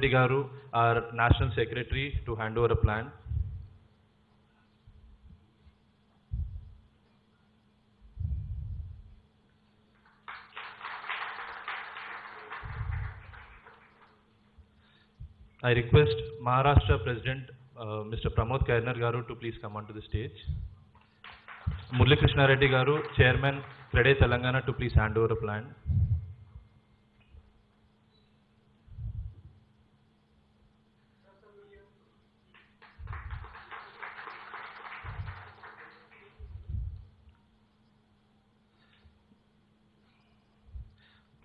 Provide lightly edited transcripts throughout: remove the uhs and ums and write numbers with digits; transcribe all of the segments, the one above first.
Garu, our National Secretary, to hand over a plan. I request Maharashtra President Mr. Pramod Kairnar Garu to please come onto the stage. Murli Krishna Reddy Garu, Chairman, CREDAI Telangana, to please hand over a plan.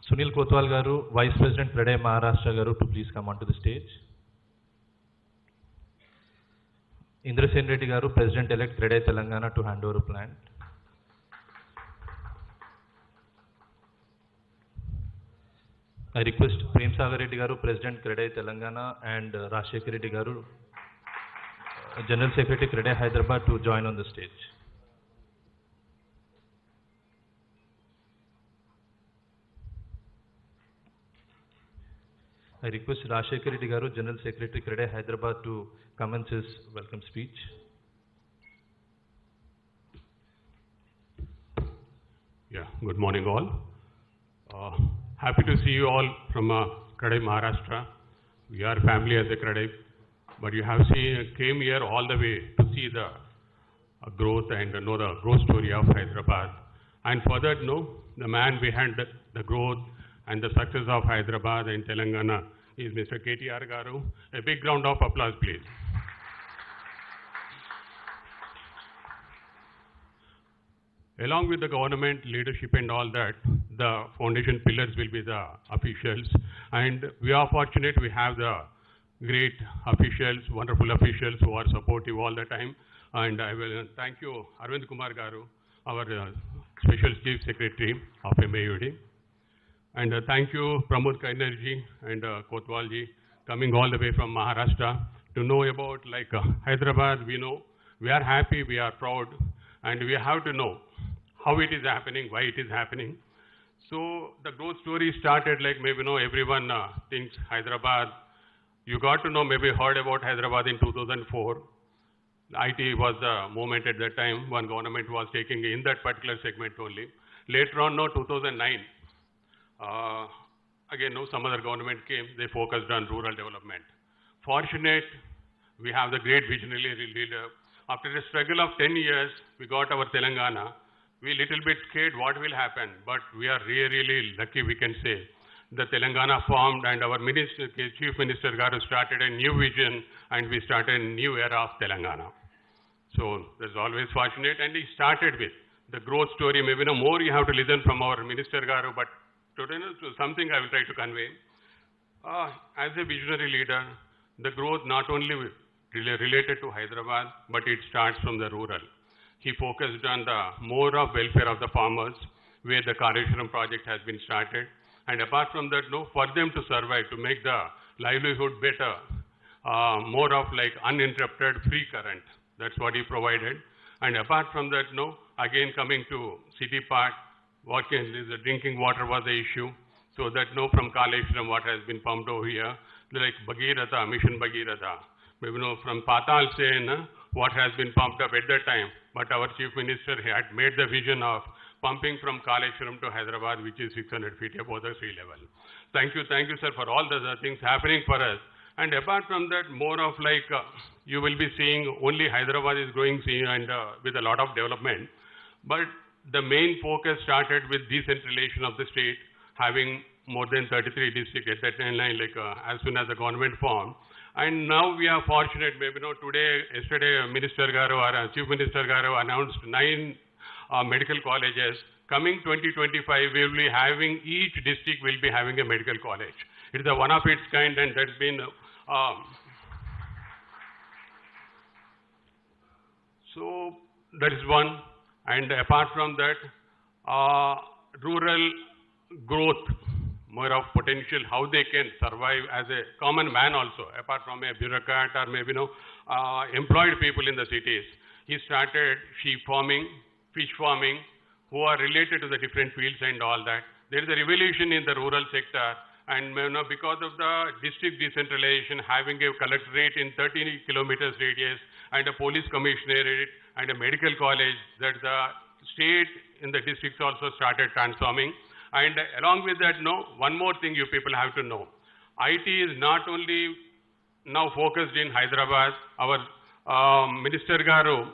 Sunil Kotwal Garu, Vice President, CREDAI Maharashtra Garu, to please come onto the stage. Indrasen Reddy Garu, President-elect, CREDAI Telangana, to hand over a plan. I request Prem Sagar Reddy Garu, President, CREDAI Telangana, and Rashekar Reddy Garu, General Secretary, CREDAI Hyderabad, to join on the stage. I request Rashekar Reddy Garu, General Secretary, CREDAI Hyderabad, to commence his welcome speech. Yeah, good morning all. Happy to see you all from CREDAI Maharashtra. We are family as a CREDAI, but you have came here all the way to see the growth and know the growth story of Hyderabad. And further know the man behind the growth and the success of Hyderabad and Telangana is Mr. KTR Garu. A big round of applause, please. Along with the government leadership and all that, the foundation pillars will be the officials. And we are fortunate we have the great officials, wonderful officials who are supportive all the time. And I will thank you, Arvind Kumar Garu, our Special Chief Secretary of MAUD. And thank you, Pramod Kairnar-ji and Kotwal-ji, coming all the way from Maharashtra to know about Hyderabad. We know, we are happy, we are proud, and we have to know how it is happening, why it is happening. So the growth story started maybe everyone thinks Hyderabad. You got to know, maybe heard about Hyderabad in 2004. IT was the moment at that time when government was taking in that particular segment only. Later on, 2009. Again, some other government came, they focused on rural development. Fortunate, we have the great visionary leader. After a struggle of 10 years, we got our Telangana. We little bit scared what will happen, but we are really lucky, we can say. The Telangana formed and our Chief Minister Garu started a new vision and we started a new era of Telangana. So that's always fortunate, and he started with the growth story. Maybe more you have to listen from our Minister Garu, but today something I will try to convey. As a visionary leader, the growth not only related to Hyderabad, but it starts from the rural. He focused on the more of welfare of the farmers, where the Kaleshwaram project has been started. And apart from that, for them to survive, to make the livelihood better, more of uninterrupted free current. That's what he provided. And apart from that, again coming to city part, the drinking water was the issue. So that from Kaleshwaram, what has been pumped over here, Bhagirath, Mission Bhagirath. Maybe from Patal Sen, what has been pumped up at that time. But our Chief Minister had made the vision of pumping from Kaleshwaram to Hyderabad, which is 600 feet above the sea level. Thank you, sir, for all the things happening for us. And apart from that, more of you will be seeing only Hyderabad is growing and with a lot of development. But the main focus started with decentralization of the state, having more than 33 districts at that time, as soon as the government formed. And now we are fortunate, maybe yesterday Minister Garu, our Chief Minister Garu announced 9 medical colleges. Coming 2025, we will be having, each district will be having a medical college. It is one of its kind, and that's been, so that is one. And apart from that, rural growth, more of potential, how they can survive as a common man also, apart from a bureaucrat or maybe employed people in the cities. He started sheep farming, fish farming, who are related to the different fields and all that. There is a revolution in the rural sector, And because of the district decentralization, having a collectorate in 30 kilometers radius and a police commissionerate and a medical college, that the state in the districts also started transforming. And along with that, one more thing you people have to know. IT is not only now focused in Hyderabad. Our Minister Garu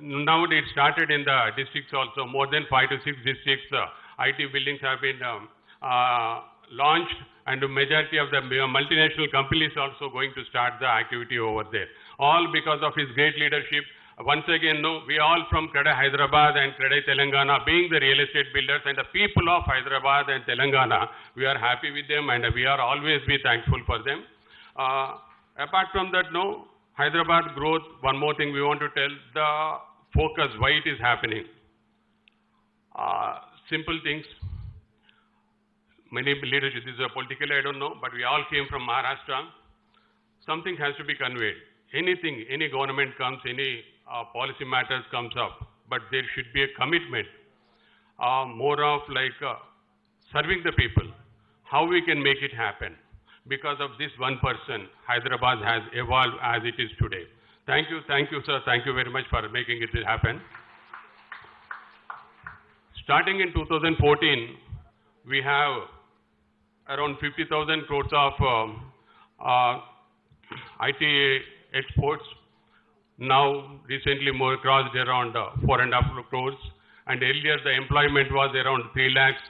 now it started in the districts also. More than 5 to 6 districts, IT buildings have been launched, and the majority of the multinational companies also going to start the activity over there. All because of his great leadership. Once again, we all from CREDAI Hyderabad and CREDAI Telangana, being the real estate builders and the people of Hyderabad and Telangana, we are happy with them and we are always be thankful for them. Apart from that, Hyderabad growth, one more thing we want to tell, the focus, why it is happening. Simple things. Many leadership, this is a political, I don't know, but we all came from Maharashtra. Something has to be conveyed. Anything, any government comes, any policy matters comes up, but there should be a commitment, more of like serving the people, how we can make it happen. Because of this one person, Hyderabad has evolved as it is today. Thank you, sir. Thank you very much for making it happen. Starting in 2014, we have around 50,000 crores of IT exports. Now, recently more crossed around 4.5 crores. And earlier the employment was around 3 lakhs,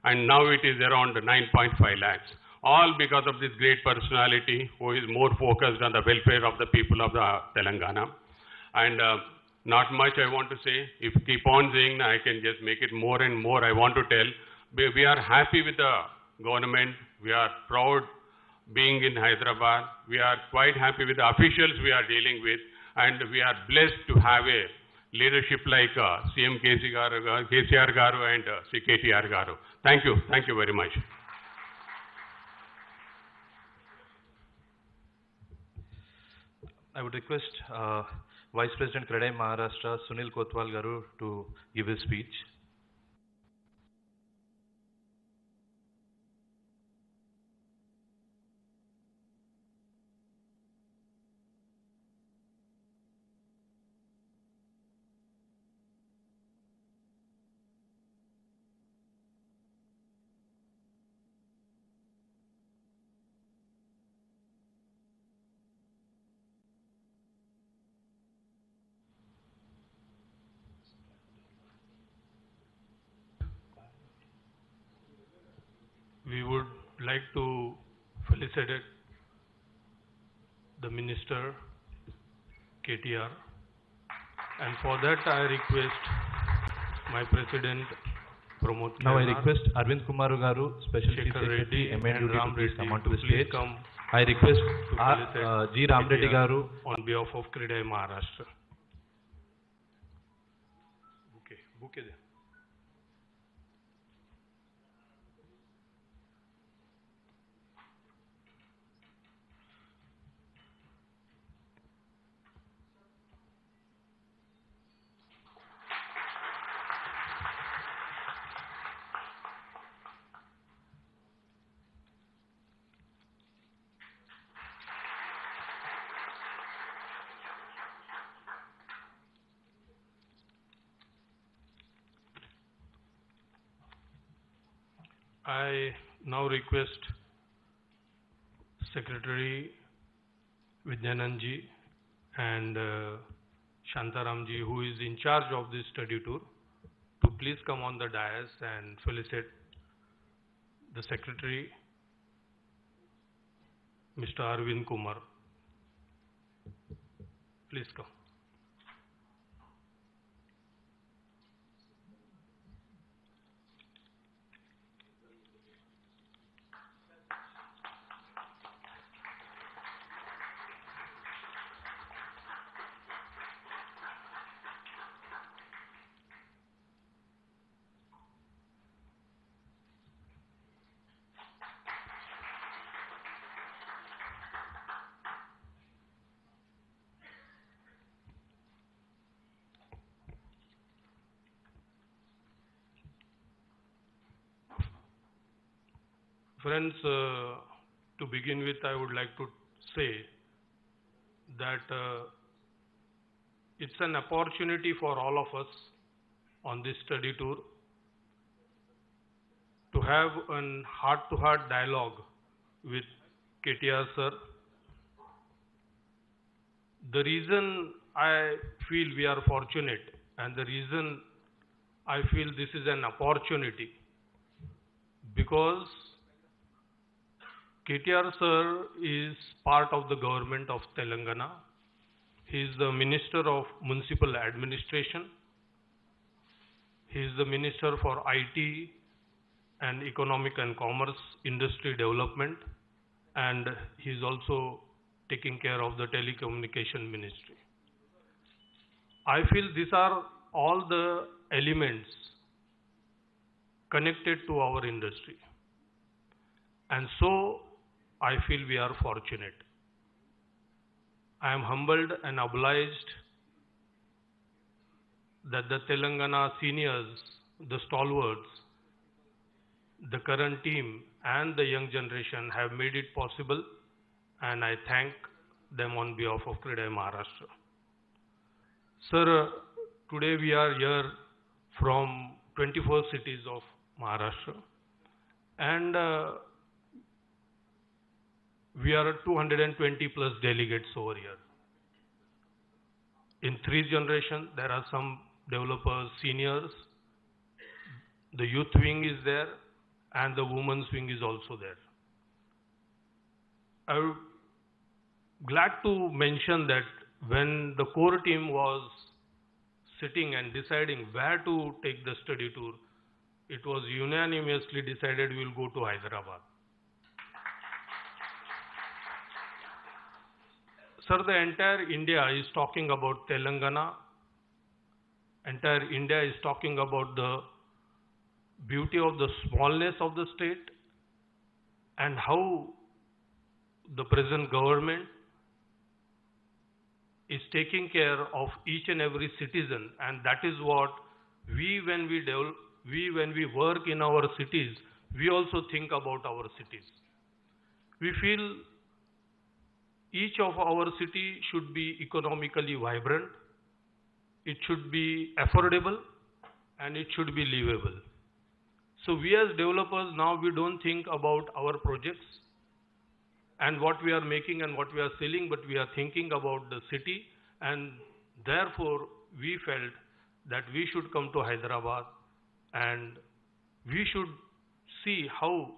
and now it is around 9.5 lakhs. All because of this great personality who is more focused on the welfare of the people of the Telangana. And not much I want to say. If keep on saying, I can just make it more and more. I want to tell, we are happy with the government. We are proud being in Hyderabad. We are quite happy with the officials we are dealing with. And we are blessed to have a leadership like CM KTR Garu and KTR Garu. Thank you. Thank you very much. I would request Vice President CREDAI Maharashtra, Sunil Kotwal Garu, to give his speech. We would like to felicitate the Minister, KTR, and for that I request my President, Pramod Now I Kainar, request Arvind Kumaru Garu, Special Chief Shekhar Secretary, Reddy MN and Duty, Ram to please Reddy come onto to the please stage. come I request to felicitate G. Ram Reddy KTR Garu. on behalf of CREDAI Maharashtra. Bouquet there. I now request Secretary Vidyanandji and Shantaramji, who is in charge of this study tour, to please come on the dais and felicitate the Secretary, Mr. Arvind Kumar. Please come. Friends, to begin with, I would like to say that it's an opportunity for all of us on this study tour to have a heart-to-heart dialogue with KTR sir. The reason I feel we are fortunate and the reason I feel this is an opportunity, because KTR sir is part of the government of Telangana. He is the Minister of Municipal Administration. He is the Minister for IT and Economic and Commerce Industry Development, and he is also taking care of the Telecommunication Ministry. I feel these are all the elements connected to our industry, and so I feel we are fortunate. I am humbled and obliged that the Telangana seniors, the stalwarts, the current team and the young generation have made it possible, and I thank them on behalf of CREDAI Maharashtra. Sir, today we are here from 24 cities of Maharashtra, and we are 220 plus delegates over here. In 3 generations, there are some developers, seniors, the youth wing is there, and the women's wing is also there. I'm glad to mention that when the core team was sitting and deciding where to take the study tour, it was unanimously decided we will go to Hyderabad. Sir, the entire India is talking about Telangana. Entire India is talking about the beauty of the smallness of the state and how the present government is taking care of each and every citizen, and that is what when we work in our cities, we also think about our cities. We feel each of our city should be economically vibrant, it should be affordable, and it should be livable. So we as developers now, we don't think about our projects and what we are making and what we are selling, but we are thinking about the city, and therefore we felt that we should come to Hyderabad and we should see how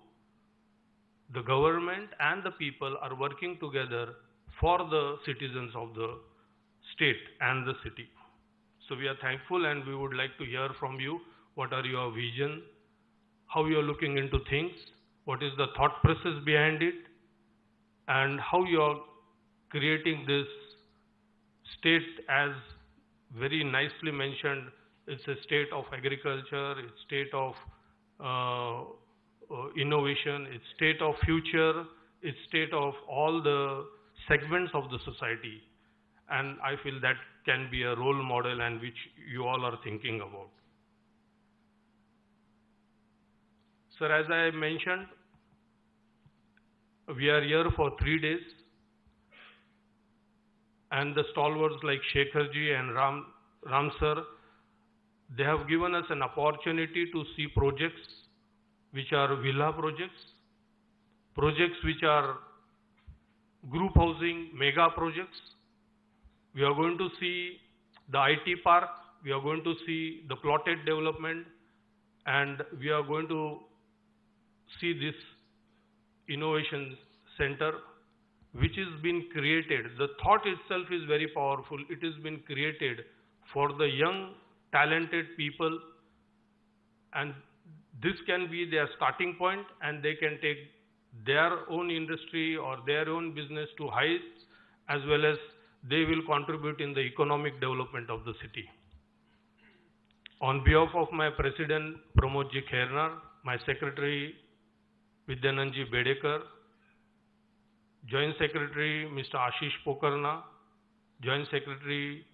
the government and the people are working together for the citizens of the state and the city. So we are thankful, and we would like to hear from you what are your vision, how you are looking into things, what is the thought process behind it, and how you are creating this state. As very nicely mentioned, it's a state of agriculture, it's state of innovation, it's state of future, it's state of all the segments of the society, and I feel that can be a role model and which you all are thinking about. Sir, as I mentioned, we are here for 3 days, and the stalwarts like Shekharji and Ram sir, they have given us an opportunity to see projects which are villa projects, projects which are group housing mega projects. We are going to see the IT park, we are going to see the plotted development, and we are going to see this innovation center which has been created. The thought itself is very powerful. It has been created for the young, talented people, and this can be their starting point, and they can take their own industry or their own business to heights, as well as they will contribute in the economic development of the city. On behalf of my President Pramodji Khairnar, my Secretary Vidyananji Bedekar, Joint Secretary Mr. Ashish Pokarna, Joint Secretary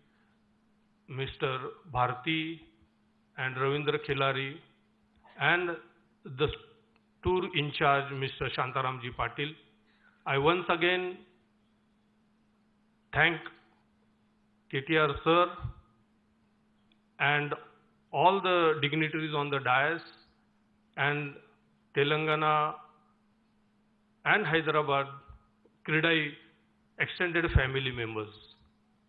Mr. Bharti and Ravindra Khilari, and the tour in charge, Mr. Shantaramji Patil. I once again thank KTR sir and all the dignitaries on the dais and Telangana and Hyderabad CREDAI extended family members.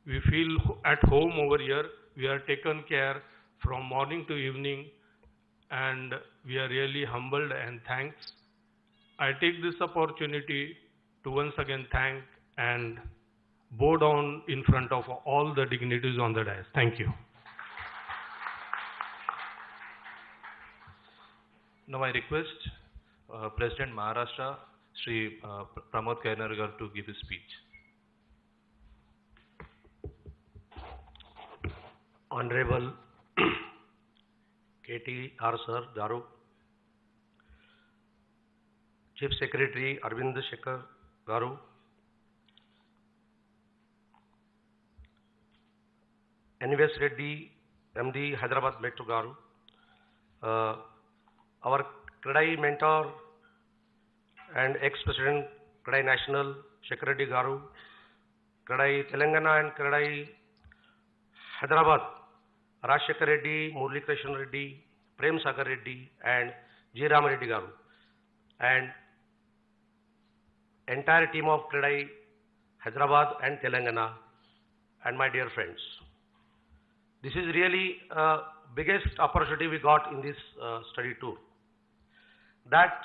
We feel at home over here. We are taken care from morning to evening, and we are really humbled and thanks. I take this opportunity to once again thank and bow down in front of all the dignitaries on the dais. Thank you. Now I request President Maharashtra, Shri Pramod Kairnar garu to give his speech. Honorable KTR sir garu, Chief Secretary Arvind Shekhar garu, NVS Reddy MD Hyderabad Metro garu, our CREDAI mentor and ex-president CREDAI National Shekhar Reddy garu, CREDAI Telangana and CREDAI Hyderabad Rajshekhar Reddy, Murli Krishna Reddy, Prem Sagar Reddy and G. Ram Reddy garu, and entire team of CREDAI Hyderabad and Telangana, and my dear friends. This is really biggest opportunity we got in this study tour. That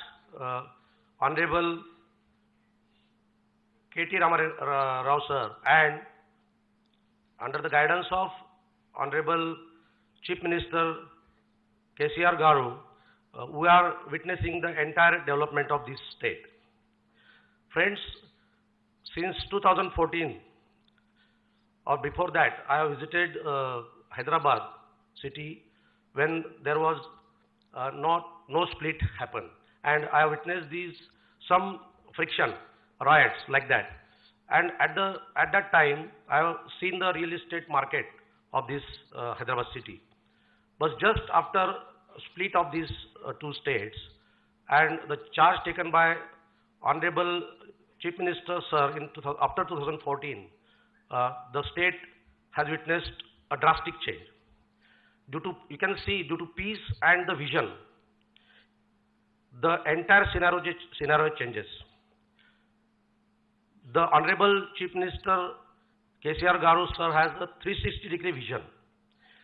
Honorable KT Rao sir and under the guidance of Honorable Chief Minister KCR garu, we are witnessing the entire development of this state. Friends, since 2014 or before that, I have visited Hyderabad city when there was no split happen, and I have witnessed some friction, riots like that. And at that time, I have seen the real estate market of this Hyderabad city. But just after split of these two states and the charge taken by Honorable Chief Minister sir after 2014, the state has witnessed a drastic change. You can see due to peace and the vision, the entire scenario changes. The Honorable Chief Minister KCR garu sir has a 360-degree vision.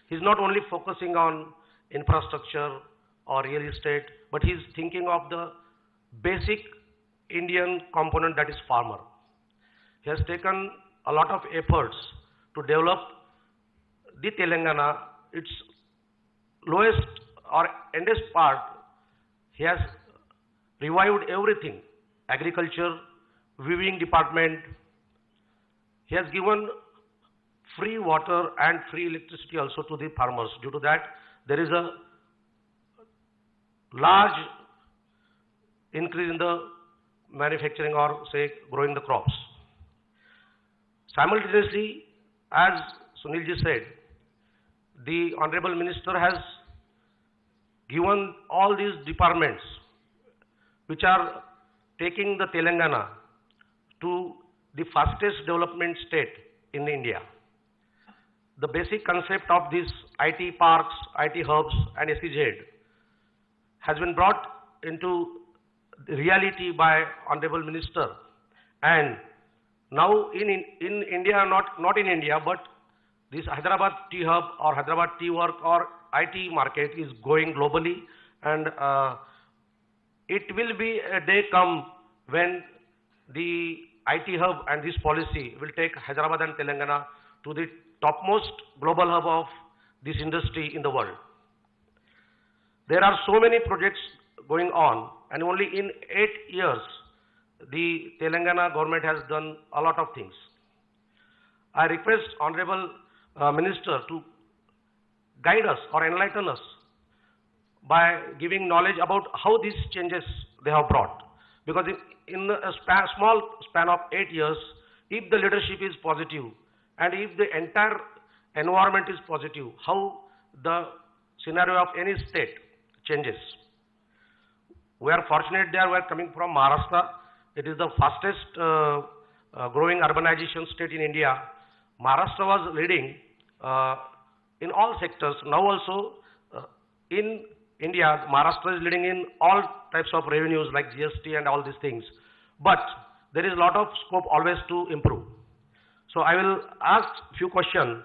He is not only focusing on infrastructure or real estate, but he is thinking of the basic Indian component, that is farmer. He has taken a lot of efforts to develop the Telangana, its lowest or endest part. He has revived everything, agriculture, weaving department. He has given free water and free electricity also to the farmers. Due to that, there is a large increase in the manufacturing or say growing the crops. Simultaneously, as Sunilji said, the Honorable Minister has given all these departments which are taking the Telangana to the fastest development state in India. The basic concept of these IT parks, IT hubs and SEZ has been brought into reality by Honorable Minister, and now in India, not in India, but this Hyderabad Tea Hub or Hyderabad Tea Work or IT market is going globally, and it will be a day come when the IT hub and this policy will take Hyderabad and Telangana to the topmost global hub of this industry in the world. There are so many projects going on, and only in 8 years, the Telangana government has done a lot of things. I request Honorable Minister to guide us or enlighten us by giving knowledge about how these changes they have brought. Because in a small span of 8 years, if the leadership is positive and if the entire environment is positive, how the scenario of any state changes. We are fortunate there. We are coming from Maharashtra. It is the fastest growing urbanization state in India. Maharashtra was leading in all sectors. Now also in India, Maharashtra is leading in all types of revenues like GST and all these things. But there is a lot of scope always to improve. So I will ask few questions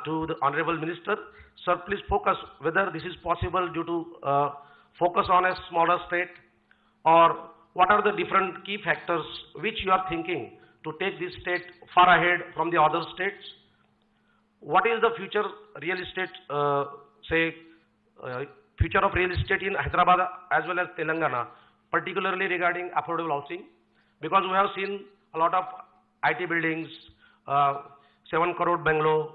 to the Honorable Minister. Sir, please focus whether this is possible due to focus on a smaller state, or what are the different key factors which you are thinking to take this state far ahead from the other states? What is the future real estate, future of real estate in Hyderabad as well as Telangana, particularly regarding affordable housing? Because we have seen a lot of IT buildings, 7 crore bungalow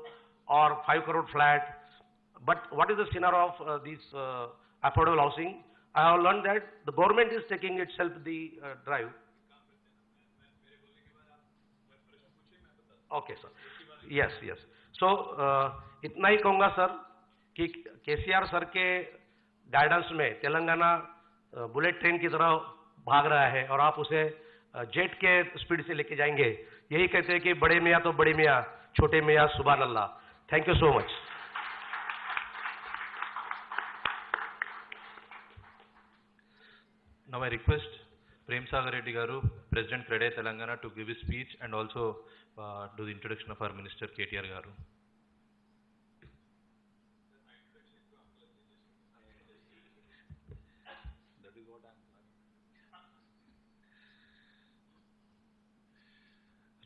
or 5 crore flat. But what is the scenario of this affordable housing? I have learned that the government is taking itself the drive. Okay, sir. Yes, yes. So, इतना ही कहूँगा sir कि KCR sir के guidance में Telangana bullet train की तरह भाग रहा है और आप उसे जेट के स्पीड से लेके जाएंगे. यही कहते हैं कि बड़े मियाँ तो बड़े मियाँ, छोटे मियाँ सुभान अल्लाह. Thank you so much. Now I request Prem Sagar Reddy Garu, President CREDAI Telangana, to give his speech and also do the introduction of our Minister KTR Garu.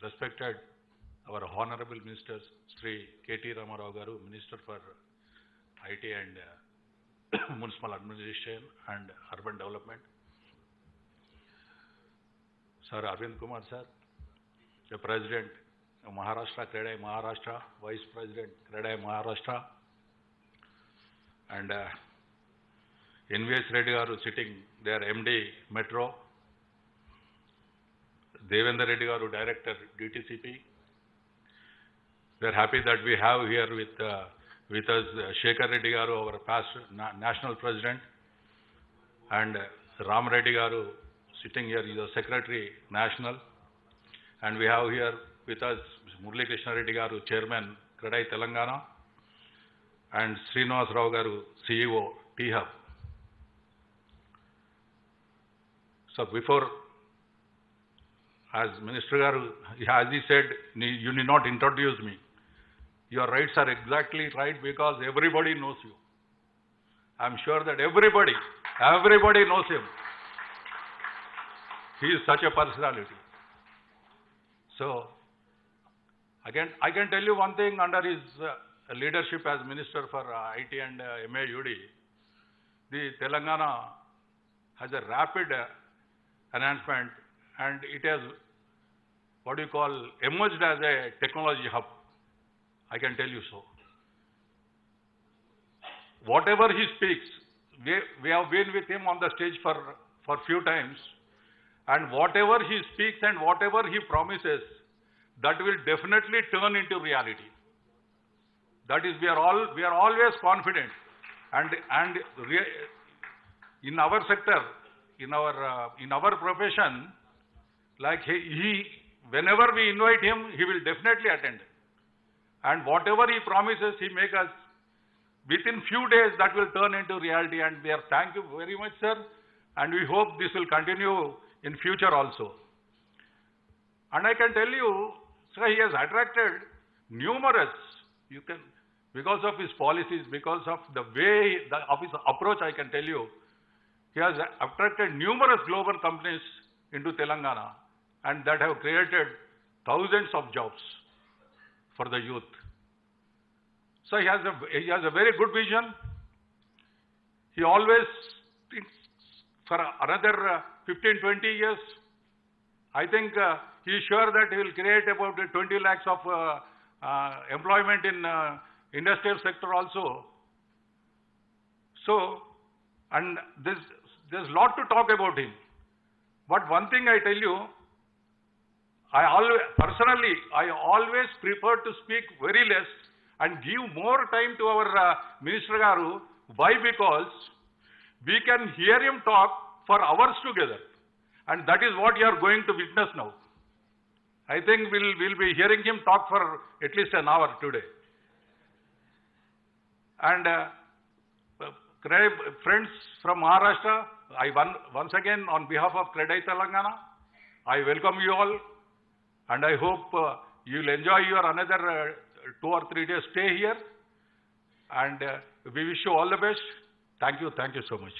Respected our Honorable Ministers, Sri KTR Garu, Minister for IT and Municipal Administration and Urban Development. Sir Arvind Kumar Sir, the President of Maharashtra, CREDAI Maharashtra, Vice President, CREDAI Maharashtra, and NVS Reddy Garu sitting there, MD Metro, Devendra Reddy Garu, Director DTCP. We are happy that we have here with us Shekhar Reddy Garu, our past National President, and Ram Reddy Garu, sitting here, is a Secretary National, and we have here with us Murli Krishna Reddy Garu, Chairman CREDAI Telangana, and Srinivas Rao Garu, CEO T-Hub. So before, as Minister Garu, as he said, you need not introduce me. Your rights are exactly right because everybody knows you. I'm sure that everybody knows him. He is such a personality. So, again, I can tell you one thing, under his leadership as Minister for IT and MAUD, the Telangana has a rapid enhancement and it has, what you call, emerged as a technology hub. I can tell you so. Whatever he speaks, we have been with him on the stage for few times, and whatever he speaks and whatever he promises, that will definitely turn into reality. That is, we are always confident, and in our sector, in our profession, like whenever we invite him, he will definitely attend. And whatever he promises, he makes us, within few days, that will turn into reality. And we are, thank you very much, sir. And we hope this will continue in future also. And I can tell you, sir, he has attracted numerous, because of his policies, because of the way, of his approach, I can tell you, he has attracted numerous global companies into Telangana, and that have created thousands of jobs for the youth. So he has a very good vision. He always thinks for another 15-20 years. I think he is sure that he will create about 20 lakhs of employment in industrial sector also. So, and there's a lot to talk about him. But one thing I tell you, I always prefer to speak very less and give more time to our Minister Garu. Why? Because we can hear him talk for hours together. And that is what you are going to witness now. I think we'll be hearing him talk for at least an hour today. And friends from Maharashtra, once again on behalf of CREDAI Telangana, I welcome you all, and I hope you'll enjoy your another 2 or 3 days stay here, and we wish you all the best. Thank you so much.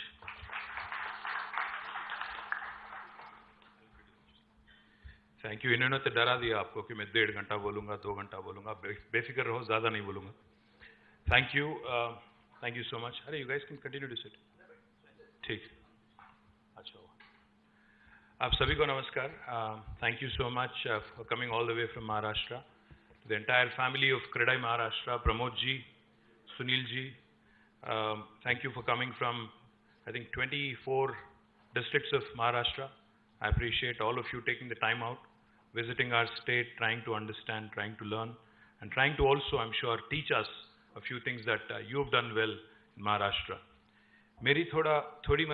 Thank you. इन्होंने तो डरा दिया आपको कि मैं 1.5 घंटा बोलूंगा, 2 घंटा बोलूंगा। बेफिक्र रहो, ज़्यादा नहीं बोलूंगा। Thank you so much. अरे you guys can continue to sit. ठीक, अच्छा हुआ। आप सभी को नमस्कार। Thank you so much for coming all the way from Maharashtra. The entire family of CREDAI Maharashtra, Pramod ji, Sunil ji, thank you for coming from I think 24 districts of Maharashtra. I appreciate all of you taking the time out, visiting our state, trying to understand, trying to learn, and trying to also, I'm sure, teach us a few things that you have done well in Maharashtra. मेरी थोड़ी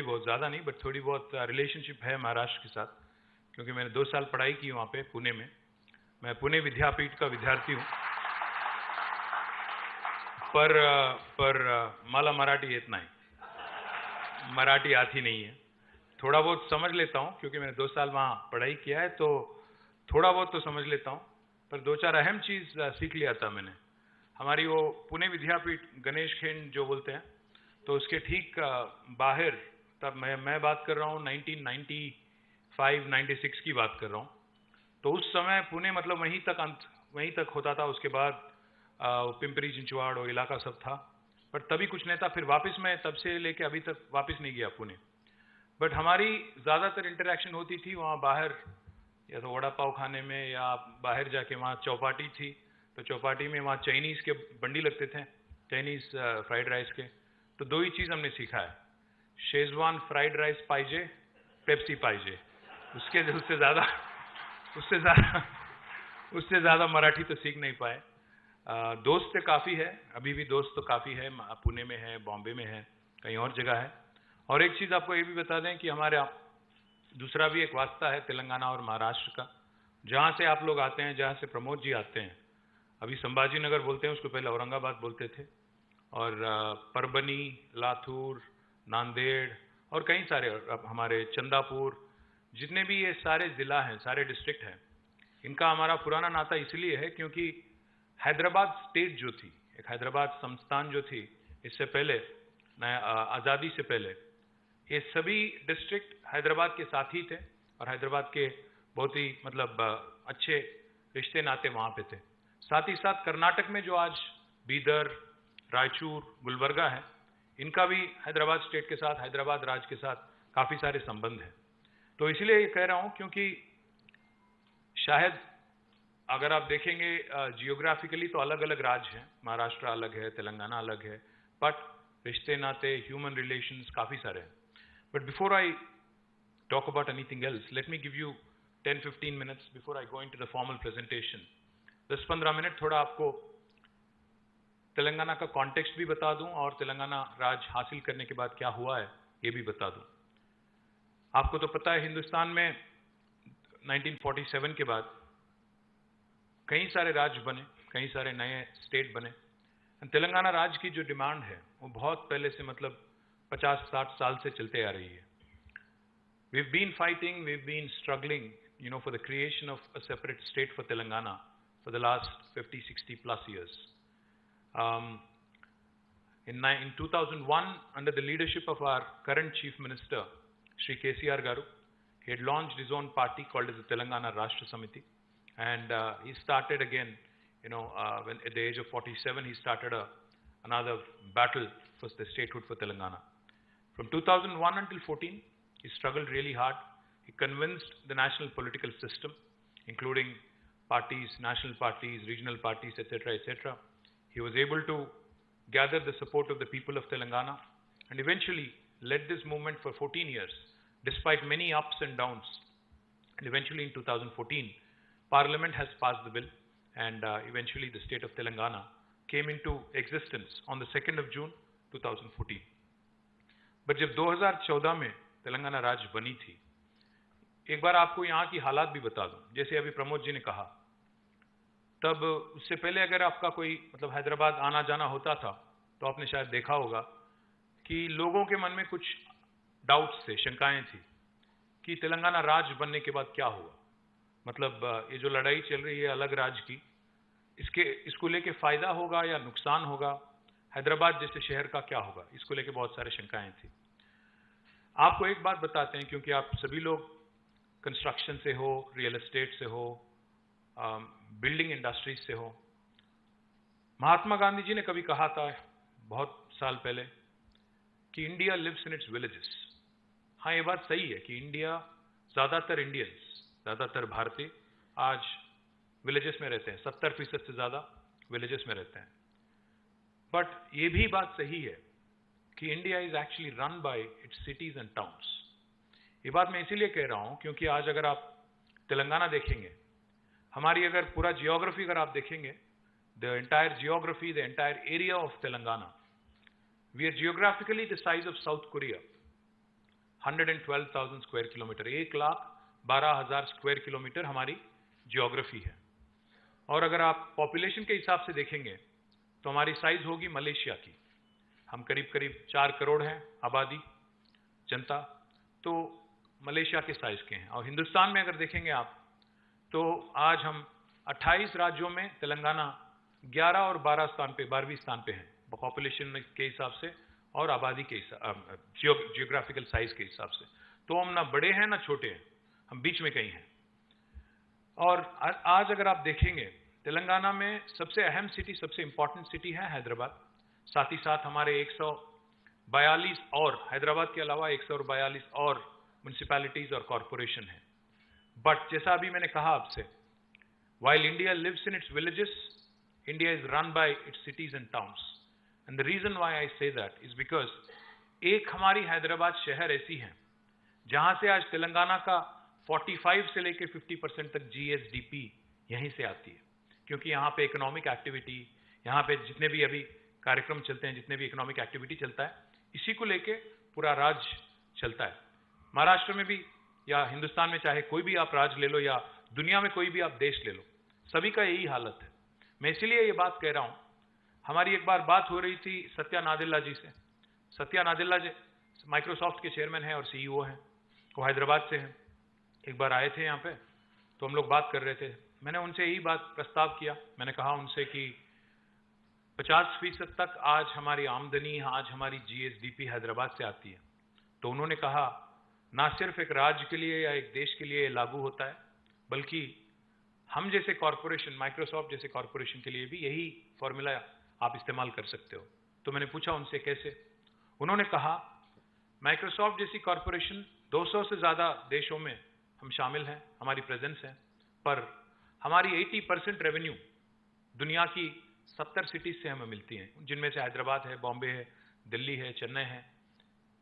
बहुत ज़्यादा नहीं, but थोड़ी बहुत relationship है महाराष्ट्र के साथ, क्योंकि मैंने 2 साल पढ़ाई की वहाँ पे पुणे में। मैं पुणे विद्यापीठ का विद्यार्थी हूँ, पर मला मराठी येत नाही, मराठी आती नहीं है। थोड़ा बहुत समझ लेता हूँ, क्योंकि मैंने 2 साल वहाँ पढ़ाई किया है, तो थोड़ा बहुत तो समझ लेता हूँ, पर 2-4 अहम चीज़ सीख लिया था मैंने। हमारी वो पुणे विद्यापीठ गणेश खिंड जो बोलते हैं, तो उसके ठीक बाहर, तब मैं बात कर रहा हूँ 1995-96 की बात कर रहा हूँ। तो उस समय पुणे मतलब वहीं तक होता था। उसके बाद पिंपरी चिंचवाड़ वो इलाका सब था, पर तभी कुछ नहीं था। फिर वापस मैं तब से लेके अभी तक वापस नहीं गया पुणे, बट हमारी ज़्यादातर इंटरेक्शन होती थी वहाँ बाहर, या तो वड़ा पाव खाने में, या बाहर जाके वहाँ चौपाटी थी, तो चौपाटी में वहाँ चाइनीज़ के बंडी लगते थे, चाइनीज़ फ्राइड राइस के। तो 2 ही चीज़ हमने सीखा है, शेजवान फ्राइड राइस पाइजे, पेप्सी पाइजे। उससे ज़्यादा मराठी तो सीख नहीं पाए। दोस्त तो काफ़ी है, अभी भी दोस्त तो काफ़ी है, पुणे में है, बॉम्बे में है, कहीं और जगह है। और एक चीज़ आपको ये भी बता दें कि हमारे दूसरा भी एक वास्ता है तेलंगाना और महाराष्ट्र का। जहाँ से आप लोग आते हैं, जहाँ से प्रमोद जी आते हैं, अभी संभाजी नगर बोलते हैं, उसको पहले औरंगाबाद बोलते थे, और परबनी, लातूर, नांदेड़ और कई सारे, हमारे चंदापुर, जितने भी ये सारे ज़िला हैं, सारे डिस्ट्रिक्ट हैं, इनका हमारा पुराना नाता इसलिए है क्योंकि हैदराबाद स्टेट जो थी, एक हैदराबाद संस्थान जो थी, इससे पहले आज़ादी से पहले ये सभी डिस्ट्रिक्ट हैदराबाद के साथ ही थे, और हैदराबाद के बहुत ही अच्छे रिश्ते नाते वहाँ पे थे। साथ ही साथ कर्नाटक में जो आज बीदर, रायचूर, गुलबर्गा है, इनका भी हैदराबाद स्टेट के साथ, हैदराबाद राज्य के साथ काफ़ी सारे संबंध हैं। तो इसलिए ये कह रहा हूँ क्योंकि शायद अगर आप देखेंगे जियोग्राफिकली तो अलग अलग राज्य हैं, महाराष्ट्र अलग है, तेलंगाना अलग है, बट रिश्ते नाते, ह्यूमन रिलेशंस काफ़ी सारे हैं। But before I talk about anything else, let me give you 10-15 minutes before I go into the formal presentation. 10-15 minute थोड़ा आपको तेलंगाना का कॉन्टेक्स्ट भी बता दूं, और तेलंगाना राज्य हासिल करने के बाद क्या हुआ है ये भी बता दूं। आपको तो पता है, हिंदुस्तान में 1947 के बाद कई सारे राज्य बने, कई सारे नए स्टेट बने। तेलंगाना राज्य की जो डिमांड है वो बहुत पहले से 50-60 साल से चलते आ रही है। We've been fighting, we've been struggling, for the creation of a separate state for Telangana for the last 50-60 plus years. In 2001, under the leadership of our current Chief Minister, Shri KTR Garu, he had launched his own party called as the Telangana Rashtra Samiti, and he started again, when at the age of 47, he started another battle for the statehood for Telangana. From 2001 until 14, he struggled really hard. He convinced the national political system, including parties, national parties, regional parties, etc., etc. He was able to gather the support of the people of Telangana, and eventually led this movement for 14 years, despite many ups and downs. And eventually in 2014, Parliament has passed the bill, and eventually the state of Telangana came into existence on the 2nd of June 2014. But जब 2014 में तेलंगाना राज्य बनी थी, एक बार आपको यहाँ की हालात भी बता दूं। जैसे अभी प्रमोद जी ने कहा, तब उससे पहले अगर आपका कोई मतलब हैदराबाद आना जाना होता था तो आपने शायद देखा होगा कि लोगों के मन में कुछ डाउट्स थे, शंकाएं थी कि तेलंगाना राज्य बनने के बाद क्या होगा। मतलब ये जो लड़ाई चल रही है अलग राज्य की, इसको लेके फायदा होगा या नुकसान होगा, हैदराबाद जैसे शहर का क्या होगा, इसको लेके बहुत सारे शंकाएं थी। आपको एक बात बताते हैं, क्योंकि आप सभी लोग कंस्ट्रक्शन से हो, रियल एस्टेट से हो, बिल्डिंग इंडस्ट्रीज से हो। महात्मा गांधी जी ने कभी कहा था बहुत साल पहले कि India lives in its villages. हाँ, ये बात सही है कि इंडिया, ज्यादातर इंडियंस, ज्यादातर भारतीय आज विलेजेस में रहते हैं, 70% से ज्यादा विलेजेस में रहते हैं। बट ये भी बात सही है कि India is actually run by it's cities and towns. ये बात मैं इसीलिए कह रहा हूं क्योंकि आज अगर आप तेलंगाना देखेंगे, हमारी अगर पूरा जियोग्राफी अगर आप देखेंगे, the entire geography, the entire area of Telangana, we are geographically the size of South Korea, 112,000 square kilometre, 1,12,000 square kilometre हमारी जियोग्राफी है। और अगर आप पॉपुलेशन के हिसाब से देखेंगे तो हमारी साइज होगी मलेशिया की। हम करीब करीब 4 करोड़ हैं आबादी, जनता, तो मलेशिया के साइज के हैं। और हिंदुस्तान में अगर देखेंगे आप तो आज हम 28 राज्यों में तेलंगाना 11 और 12 स्थान पे, 12वीं स्थान पे हैं पॉपुलेशन के हिसाब से और आबादी के हिसाब, जियोग्राफिकल साइज के हिसाब से। तो हम ना बड़े हैं ना छोटे हैं, हम बीच में कहीं हैं। और आज अगर आप देखेंगे तेलंगाना में सबसे अहम सिटी, सबसे इंपॉर्टेंट सिटी है हैदराबाद। साथ ही साथ हमारे 142 और, हैदराबाद के अलावा 142 और म्युनिसिपैलिटीज और कॉरपोरेशन है। बट जैसा अभी मैंने कहा आपसे, while India lives in its villages, India is run by its cities and towns. And the reason why I say that is because एक हमारी हैदराबाद शहर ऐसी है जहां से आज तेलंगाना का 45 से लेकर 50% तक GSDP यहीं से आती है। क्योंकि यहाँ पे इकोनॉमिक एक्टिविटी, यहाँ पे जितने भी अभी कार्यक्रम चलते हैं, जितने भी इकोनॉमिक एक्टिविटी चलता है, इसी को लेके पूरा राज्य चलता है। महाराष्ट्र में भी या हिंदुस्तान में चाहे कोई भी आप राज्य ले लो या दुनिया में कोई भी आप देश ले लो, सभी का यही हालत है। मैं इसलिए ये बात कह रहा हूं, हमारी एक बार बात हो रही थी सत्या नादेला जी से। सत्या नादेला जी माइक्रोसॉफ्ट के चेयरमैन हैं और CEO हैं, वो हैदराबाद से हैं। एक बार आए थे यहाँ पे तो हम लोग बात कर रहे थे, मैंने उनसे यही बात प्रस्ताव किया। मैंने कहा उनसे कि 50% तक आज हमारी आमदनी, आज हमारी GSDP हैदराबाद से आती है। तो उन्होंने कहा ना सिर्फ एक राज्य के लिए या एक देश के लिए लागू होता है, बल्कि हम जैसे कॉरपोरेशन, माइक्रोसॉफ्ट जैसे कॉरपोरेशन के लिए भी यही फॉर्मूला आप इस्तेमाल कर सकते हो। तो मैंने पूछा उनसे कैसे। उन्होंने कहा माइक्रोसॉफ्ट जैसी कॉरपोरेशन 200 से ज्यादा देशों में हम शामिल हैं, हमारी प्रेजेंस है, पर हमारी 80% रेवेन्यू दुनिया की 70 सिटीज से हमें मिलती हैं, जिनमें से हैदराबाद है, बॉम्बे है, दिल्ली है, चेन्नई है,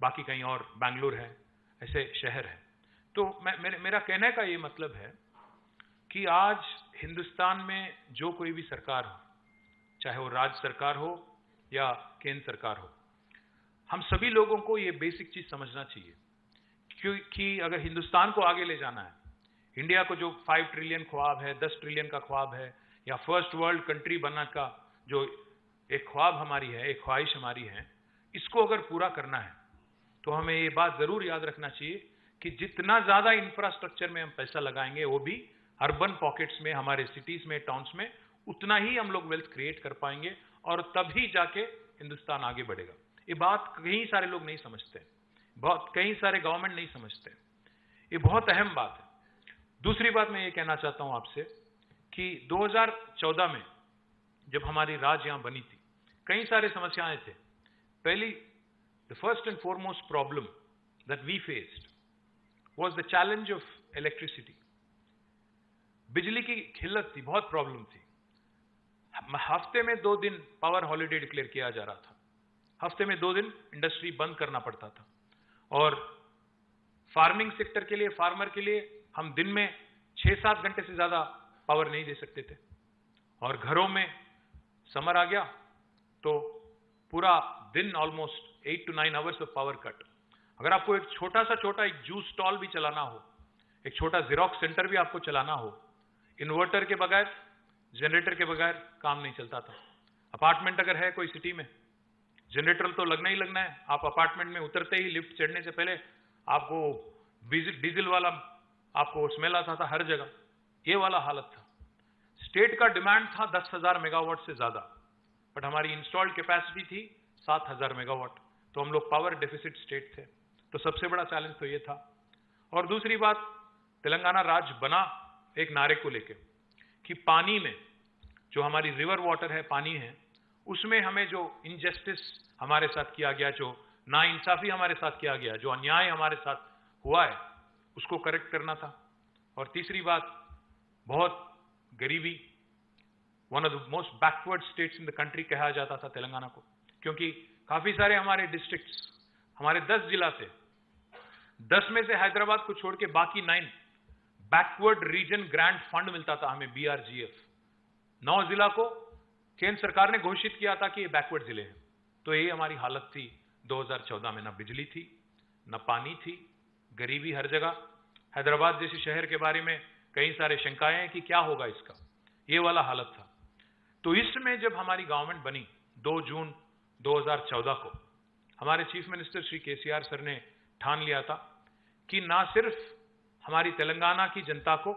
बाकी कहीं और बेंगलुरु है, ऐसे शहर है। तो मेरा कहने का ये मतलब है कि आज हिंदुस्तान में जो कोई भी सरकार हो, चाहे वो राज्य सरकार हो या केंद्र सरकार हो, हम सभी लोगों को ये बेसिक चीज समझना चाहिए क्योंकि अगर हिंदुस्तान को आगे ले जाना है, इंडिया को जो 5 ट्रिलियन ख्वाब है, 10 ट्रिलियन का ख्वाब है, या फर्स्ट वर्ल्ड कंट्री बनने का जो एक ख्वाब हमारी है, एक ख्वाहिश हमारी है, इसको अगर पूरा करना है तो हमें ये बात जरूर याद रखना चाहिए कि जितना ज्यादा इंफ्रास्ट्रक्चर में हम पैसा लगाएंगे, वो भी अर्बन पॉकेट्स में, हमारे सिटीज में, टाउन्स में, उतना ही हम लोग वेल्थ क्रिएट कर पाएंगे और तभी जाके हिंदुस्तान आगे बढ़ेगा। ये बात कई सारे लोग नहीं समझते, कई सारे गवर्नमेंट नहीं समझते। ये बहुत अहम बात है। दूसरी बात मैं ये कहना चाहता हूं आपसे कि 2014 में जब हमारी राज्य यहां बनी थी, कई सारे समस्याएं थे। पहली, the first and foremost problem that we faced was the challenge of electricity. बिजली की किल्लत थी, बहुत प्रॉब्लम थी। हफ्ते में 2 दिन पावर हॉलिडे डिक्लेयर किया जा रहा था, हफ्ते में 2 दिन इंडस्ट्री बंद करना पड़ता था। और फार्मिंग सेक्टर के लिए, फार्मर के लिए हम दिन में 6-7 घंटे से ज्यादा पावर नहीं दे सकते थे। और घरों में समर आ गया तो पूरा दिन almost 8 to 9 hours of power cut. अगर आपको एक छोटा एक जूस स्टॉल भी चलाना हो, एक छोटा जेरोक्स सेंटर भी आपको चलाना हो, इन्वर्टर के बगैर, जनरेटर के बगैर काम नहीं चलता था। अपार्टमेंट अगर है कोई सिटी में, जनरेटर तो लगना ही लगना है। आप अपार्टमेंट में उतरते ही लिफ्ट चढ़ने से पहले आपको डीजल वाला आपको स्मेल आता था हर जगह। ये वाला हालत था। स्टेट का डिमांड था 10,000 मेगावाट से ज्यादा, बट हमारी इंस्टॉल्ड कैपेसिटी थी 7,000 मेगावाट, तो हम लोग पावर डेफिसिट स्टेट थे। तो सबसे बड़ा चैलेंज तो ये था। और दूसरी बात, तेलंगाना राज्य बना एक नारे को लेके कि पानी में जो हमारी रिवर वाटर है, पानी है, उसमें हमें जो इनजस्टिस हमारे साथ किया गया, जो नाइंसाफी हमारे साथ किया गया, जो अन्याय हमारे साथ हुआ है, उसको करेक्ट करना था। और तीसरी बात, बहुत गरीबी, one of the most backward states in the country कहा जाता था तेलंगाना को, क्योंकि काफी सारे हमारे डिस्ट्रिक्ट्स, हमारे 10 जिला थे, 10 में से हैदराबाद को छोड़ के बाकी 9 बैकवर्ड रीजन ग्रांट फंड मिलता था हमें, BRGF। 9 जिला को केंद्र सरकार ने घोषित किया था कि ये बैकवर्ड जिले हैं। तो ये हमारी हालत थी 2014 में। ना बिजली थी, ना पानी थी, गरीबी हर जगह। हैदराबाद जैसे शहर के बारे में कई सारे शंकाएं हैं कि क्या होगा इसका, ये वाला हालत था। तो इसमें जब हमारी गवर्नमेंट बनी 2 जून 2014 को, हमारे chief minister Shri KCR sir ने ठान लिया था कि ना सिर्फ हमारी तेलंगाना की जनता को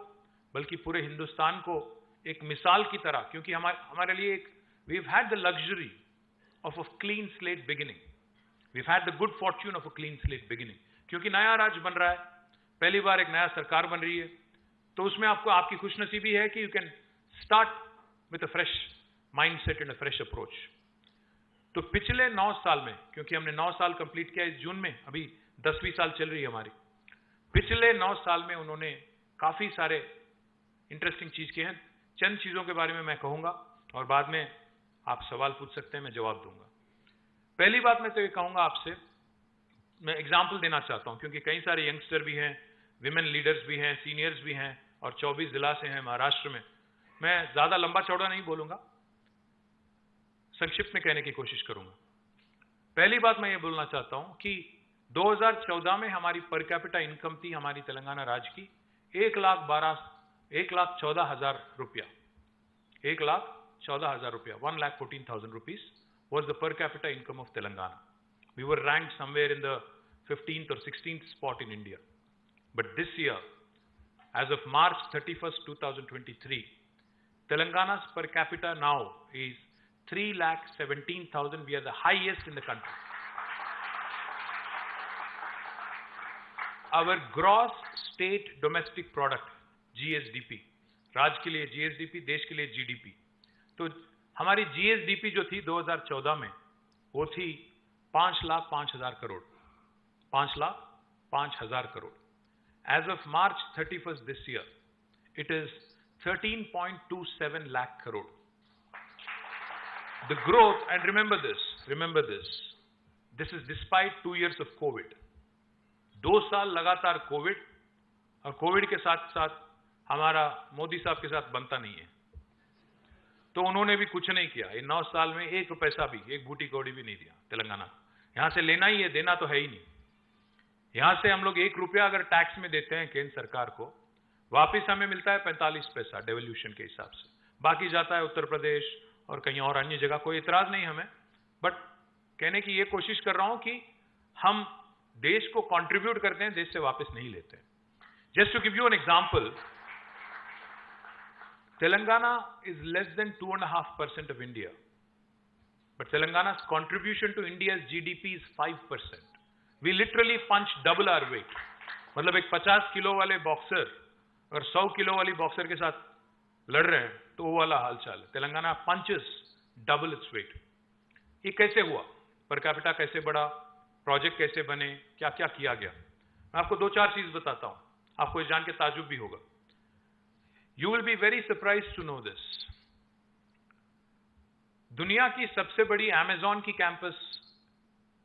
बल्कि पूरे हिंदुस्तान को एक मिसाल की तरह, क्योंकि हमारे लिए एक we had the luxury of a clean slate beginning, we had the good fortune of a clean slate beginning, क्योंकि नया राज्य बन रहा है, पहली बार एक नया सरकार बन रही है, तो उसमें आपको आपकी खुशनसीबी है कि you can start with a fresh mindset and a fresh approach. तो पिछले 9 साल में, क्योंकि हमने 9 साल कंप्लीट किया इस जून में, अभी 10वीं साल चल रही है हमारी, पिछले 9 साल में उन्होंने काफी सारे इंटरेस्टिंग चीज किए हैं। चंद चीजों के बारे में मैं कहूंगा और बाद में आप सवाल पूछ सकते हैं, मैं जवाब दूंगा। पहली बात मैं तो ये कहूंगा आपसे, मैं एग्जाम्पल देना चाहता हूं, क्योंकि कई सारे यंगस्टर भी हैं, विमेन लीडर्स भी हैं, सीनियर्स भी हैं, और 24 जिला से हैं महाराष्ट्र में। मैं ज्यादा लंबा चौड़ा नहीं बोलूंगा, संक्षिप्त में कहने की कोशिश करूंगा। पहली बात मैं ये बोलना चाहता हूं कि 2014 में हमारी पर कैपिटा इनकम थी हमारी तेलंगाना राज्य की 1,14,000 रुपया, 1,14,000 रुपया, 1,14,000 rupees was the per capita income of Telangana. We were ranked somewhere in the 15th or 16th spot in India. But this year, as of March 31st, 2023, Telangana's per capita now is 3,17,000. We are the highest in the country. Our gross state domestic product, GSDP, राज्य के लिए GSDP, देश के लिए GDP, तो हमारी GSDP जो थी 2014 में, वो थी 5,05,000 crore, 5,05,000 crore. As of March 31st this year, it is 13.27 lakh crore. The growth, and remember this, this is despite 2 years of COVID. 2 साल लगातार कोविड, और कोविड के साथ साथ हमारा मोदी साहब के साथ बनता नहीं है, तो उन्होंने भी कुछ नहीं किया। ये 9 साल में 1 पैसा भी, 1 बूटी कौड़ी भी नहीं दिया तेलंगाना। यहां से लेना ही है, देना तो है ही नहीं। यहां से हम लोग 1 रुपया अगर टैक्स में देते हैं केंद्र सरकार को, वापिस हमें मिलता है 45 पैसा डेवल्यूशन के हिसाब से, बाकी जाता है उत्तर प्रदेश और कहीं और अन्य जगह। कोई इतराज नहीं हमें, बट कहने की ये कोशिश कर रहा हूं कि हम देश को कंट्रीब्यूट करते हैं, देश से वापस नहीं लेते। Just to give you an example, Telangana is less than 2.5% of India, but Telangana's contribution to India's GDP is 5%. We literally punch double our weight. मतलब एक 50 किलो वाले बॉक्सर और 100 किलो वाली बॉक्सर के साथ लड़ रहे हैं, तो वो वाला हालचाल है। Telangana punches double its weight. ये कैसे हुआ? पर कैपिटा कैसे बढ़ा? प्रोजेक्ट कैसे बने? क्या क्या किया गया? मैं आपको 2-4 चीज बताता हूं, आपको ये जान के ताजुब भी होगा। You will be very surprised to know this. दुनिया की सबसे बड़ी अमेज़न की कैंपस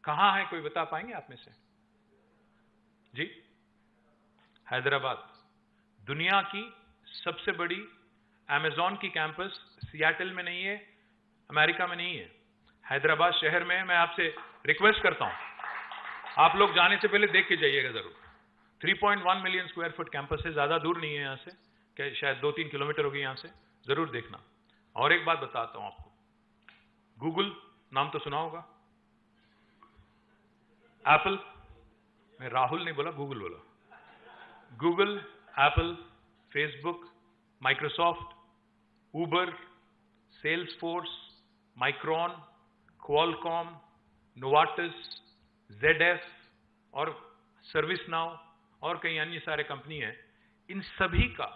कहां है, कोई बता पाएंगे आप में से? जी, हैदराबाद। दुनिया की सबसे बड़ी अमेज़न की कैंपस सियाटल में नहीं है, अमेरिका में नहीं है, हैदराबाद शहर में है। मैं आपसे रिक्वेस्ट करता हूं, आप लोग जाने से पहले देख के जाइएगा जरूर। 3.1 मिलियन स्क्वायर फुट कैंपस है, ज्यादा दूर नहीं है यहाँ से, क्या शायद 2-3 किलोमीटर होगी यहाँ से, जरूर देखना। और एक बात बताता हूं आपको, गूगल नाम तो सुना होगा, एप्पल, मैं राहुल नहीं बोला, गूगल बोला, गूगल, एप्पल, फेसबुक, माइक्रोसॉफ्ट, उबर, सेल्सफोर्स, माइक्रॉन, क्वालकॉम, नोवाटस, ZF और सर्विस नाउ और कई अन्य सारे कंपनी हैं, इन सभी का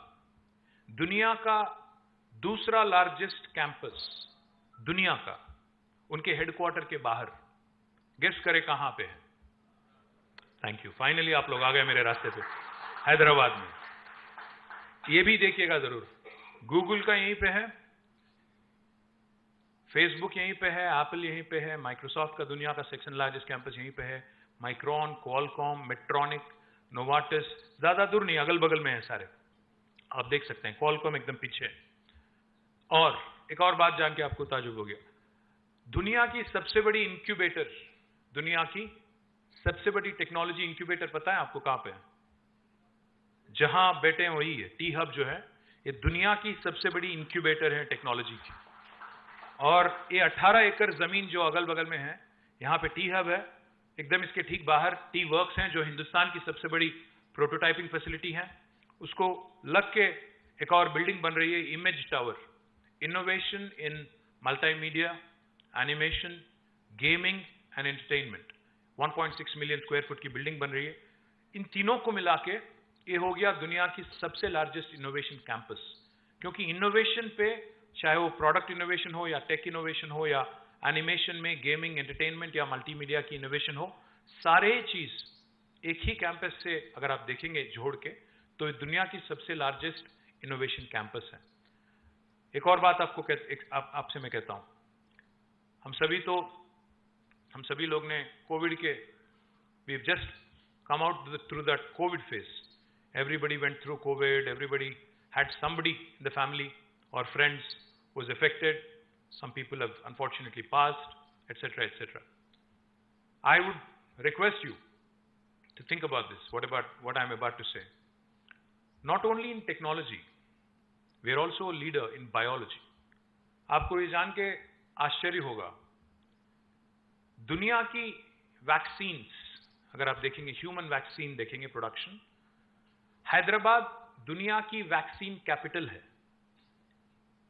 दुनिया का दूसरा लार्जेस्ट कैंपस, दुनिया का, उनके हेडक्वार्टर के बाहर, गेस करें कहां पे है? थैंक यू, फाइनली आप लोग आ गए मेरे रास्ते पे, हैदराबाद में। ये भी देखिएगा जरूर, गूगल का यहीं पे है, फेसबुक यहीं पे है, एप्पल यहीं पे है, माइक्रोसॉफ्ट का दुनिया का सेकंड लार्जेस्ट कैंपस यहीं पे है, माइक्रॉन, क्वालकॉम, मेट्रॉनिक, नोवाटस, ज्यादा दूर नहीं, अगल बगल में है सारे, आप देख सकते हैं। क्वालकॉम एकदम पीछे है। और एक और बात जान के आपको ताजुब हो गया, दुनिया की सबसे बड़ी इंक्यूबेटर, दुनिया की सबसे बड़ी टेक्नोलॉजी इंक्यूबेटर पता है आपको कहां पे है? जहां आप बैठे हैं वही है, टी हब जो है, ये दुनिया की सबसे बड़ी इंक्यूबेटर है टेक्नोलॉजी की। और ये 18 एकड़ जमीन जो अगल बगल में है, यहां पे टी हब है, एकदम इसके ठीक बाहर टी वर्क्स हैं जो हिंदुस्तान की सबसे बड़ी प्रोटोटाइपिंग फैसिलिटी है, उसको लग के एक और बिल्डिंग बन रही है, image tower, innovation in multimedia, animation, gaming and entertainment, 1.6 million square foot की बिल्डिंग बन रही है। इन तीनों को मिला के ये हो गया दुनिया की सबसे लार्जेस्ट इनोवेशन कैंपस, क्योंकि इनोवेशन पे, चाहे वो प्रोडक्ट इनोवेशन हो या टेक इनोवेशन हो या एनिमेशन में गेमिंग, एंटरटेनमेंट या मल्टीमीडिया की इनोवेशन हो, सारे चीज एक ही कैंपस से अगर आप देखेंगे जोड़ के, तो ये दुनिया की सबसे लार्जेस्ट इनोवेशन कैंपस है। एक और बात आपसे मैं कहता हूं, हम सभी लोग ने कोविड के, we have just come out through that COVID phase. Everybody went through COVID, everybody had somebody in the family or friends who was affected. Some people have unfortunately passed, etc., etc. I would request you to think about this, what I'm about to say. Not only in technology, we are also a leader in biology. आपको ये जान के आश्चर्य होगा, दुनिया की vaccines, अगर आप देखेंगे ह्यूमन वैक्सीन देखेंगे प्रोडक्शन, हैदराबाद दुनिया की वैक्सीन कैपिटल है,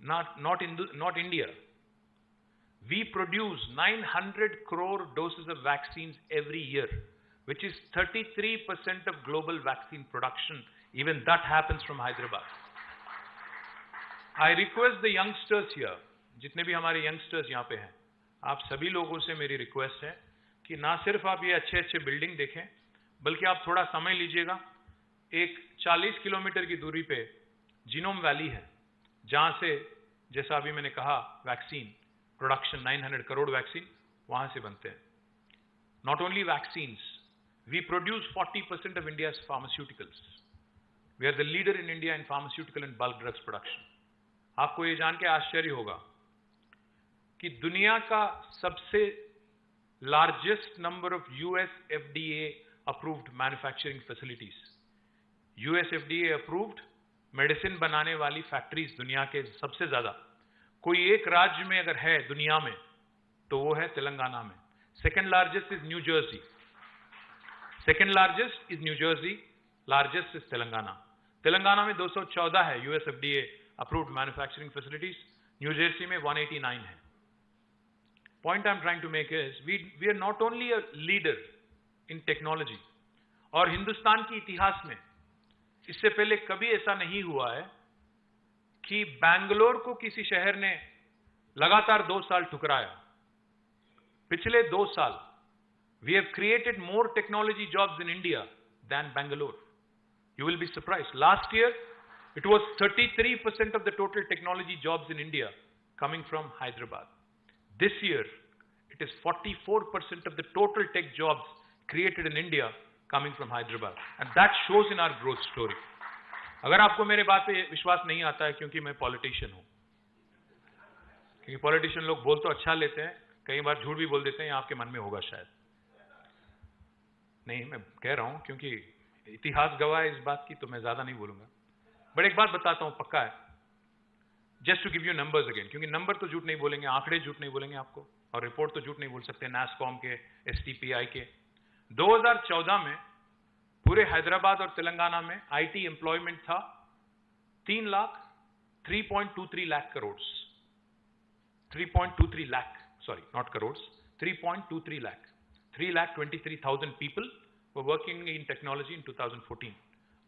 not India. We produce 900 crore doses of vaccines every year, which is 33% of global vaccine production. Even that happens from Hyderabad. I request the youngsters here, जितने भी हमारे youngsters यहाँ पे हैं, आप सभी लोगों से मेरी रिक्वेस्ट है कि ना सिर्फ आप ये अच्छे अच्छे बिल्डिंग देखें, बल्कि आप थोड़ा समय लीजिएगा। एक 40 किलोमीटर की दूरी पे जीनोम वैली है, जहां से, जैसा अभी मैंने कहा, वैक्सीन प्रोडक्शन 900 करोड़ वैक्सीन वहां से बनते हैं। Not only vaccines, we produce 40% of India's pharmaceuticals. We are the leader in India in pharmaceutical and bulk drugs production. आपको ये जान के आश्चर्य होगा कि दुनिया का सबसे largest number of US FDA approved manufacturing facilities, US FDA approved medicine बनाने वाली फैक्ट्रीज दुनिया के सबसे ज्यादा, कोई एक राज्य में अगर है दुनिया में तो वो है तेलंगाना में। Second largest is new Jersey, second largest is new Jersey, largest is Telangana. Telangana में 214 है US FDA approved manufacturing facilities, new Jersey में 189 है। Point I'm trying to make is, we are not only a leader in technology, और हिंदुस्तान के इतिहास में इससे पहले कभी ऐसा नहीं हुआ है कि बैंगलोर को किसी शहर ने लगातार 2 साल ठुकराया। पिछले 2 साल we have created more technology jobs in India than Bangalore. You will be surprised. Last year, it was 33% of the total technology jobs in India coming from Hyderabad. This year, it is 44% of the total tech jobs created in India coming from Hyderabad. And that shows in our growth story. अगर आपको मेरे बात पे विश्वास नहीं आता है, क्योंकि मैं पॉलिटिशियन हूं, क्योंकि पॉलिटिशियन लोग बोल तो अच्छा लेते हैं, कई बार झूठ भी बोल देते हैं, आपके मन में होगा शायद। नहीं, मैं कह रहा हूं क्योंकि इतिहास गवाह है इस बात की, तो मैं ज्यादा नहीं बोलूंगा। बट एक बात बताता हूं, पक्का है, just to give you numbers again, क्योंकि नंबर तो झूठ नहीं बोलेंगे, आंकड़े झूठ नहीं बोलेंगे आपको, और रिपोर्ट तो झूठ नहीं बोल सकते NASSCOM के, STPI के। 2014 में पूरे हैदराबाद और तेलंगाना में IT एम्प्लॉयमेंट था 3.23 lakh crore, 3.23 lakh, sorry not crore, 3.23 lakh, 3,23,000 people were working in technology in 2014.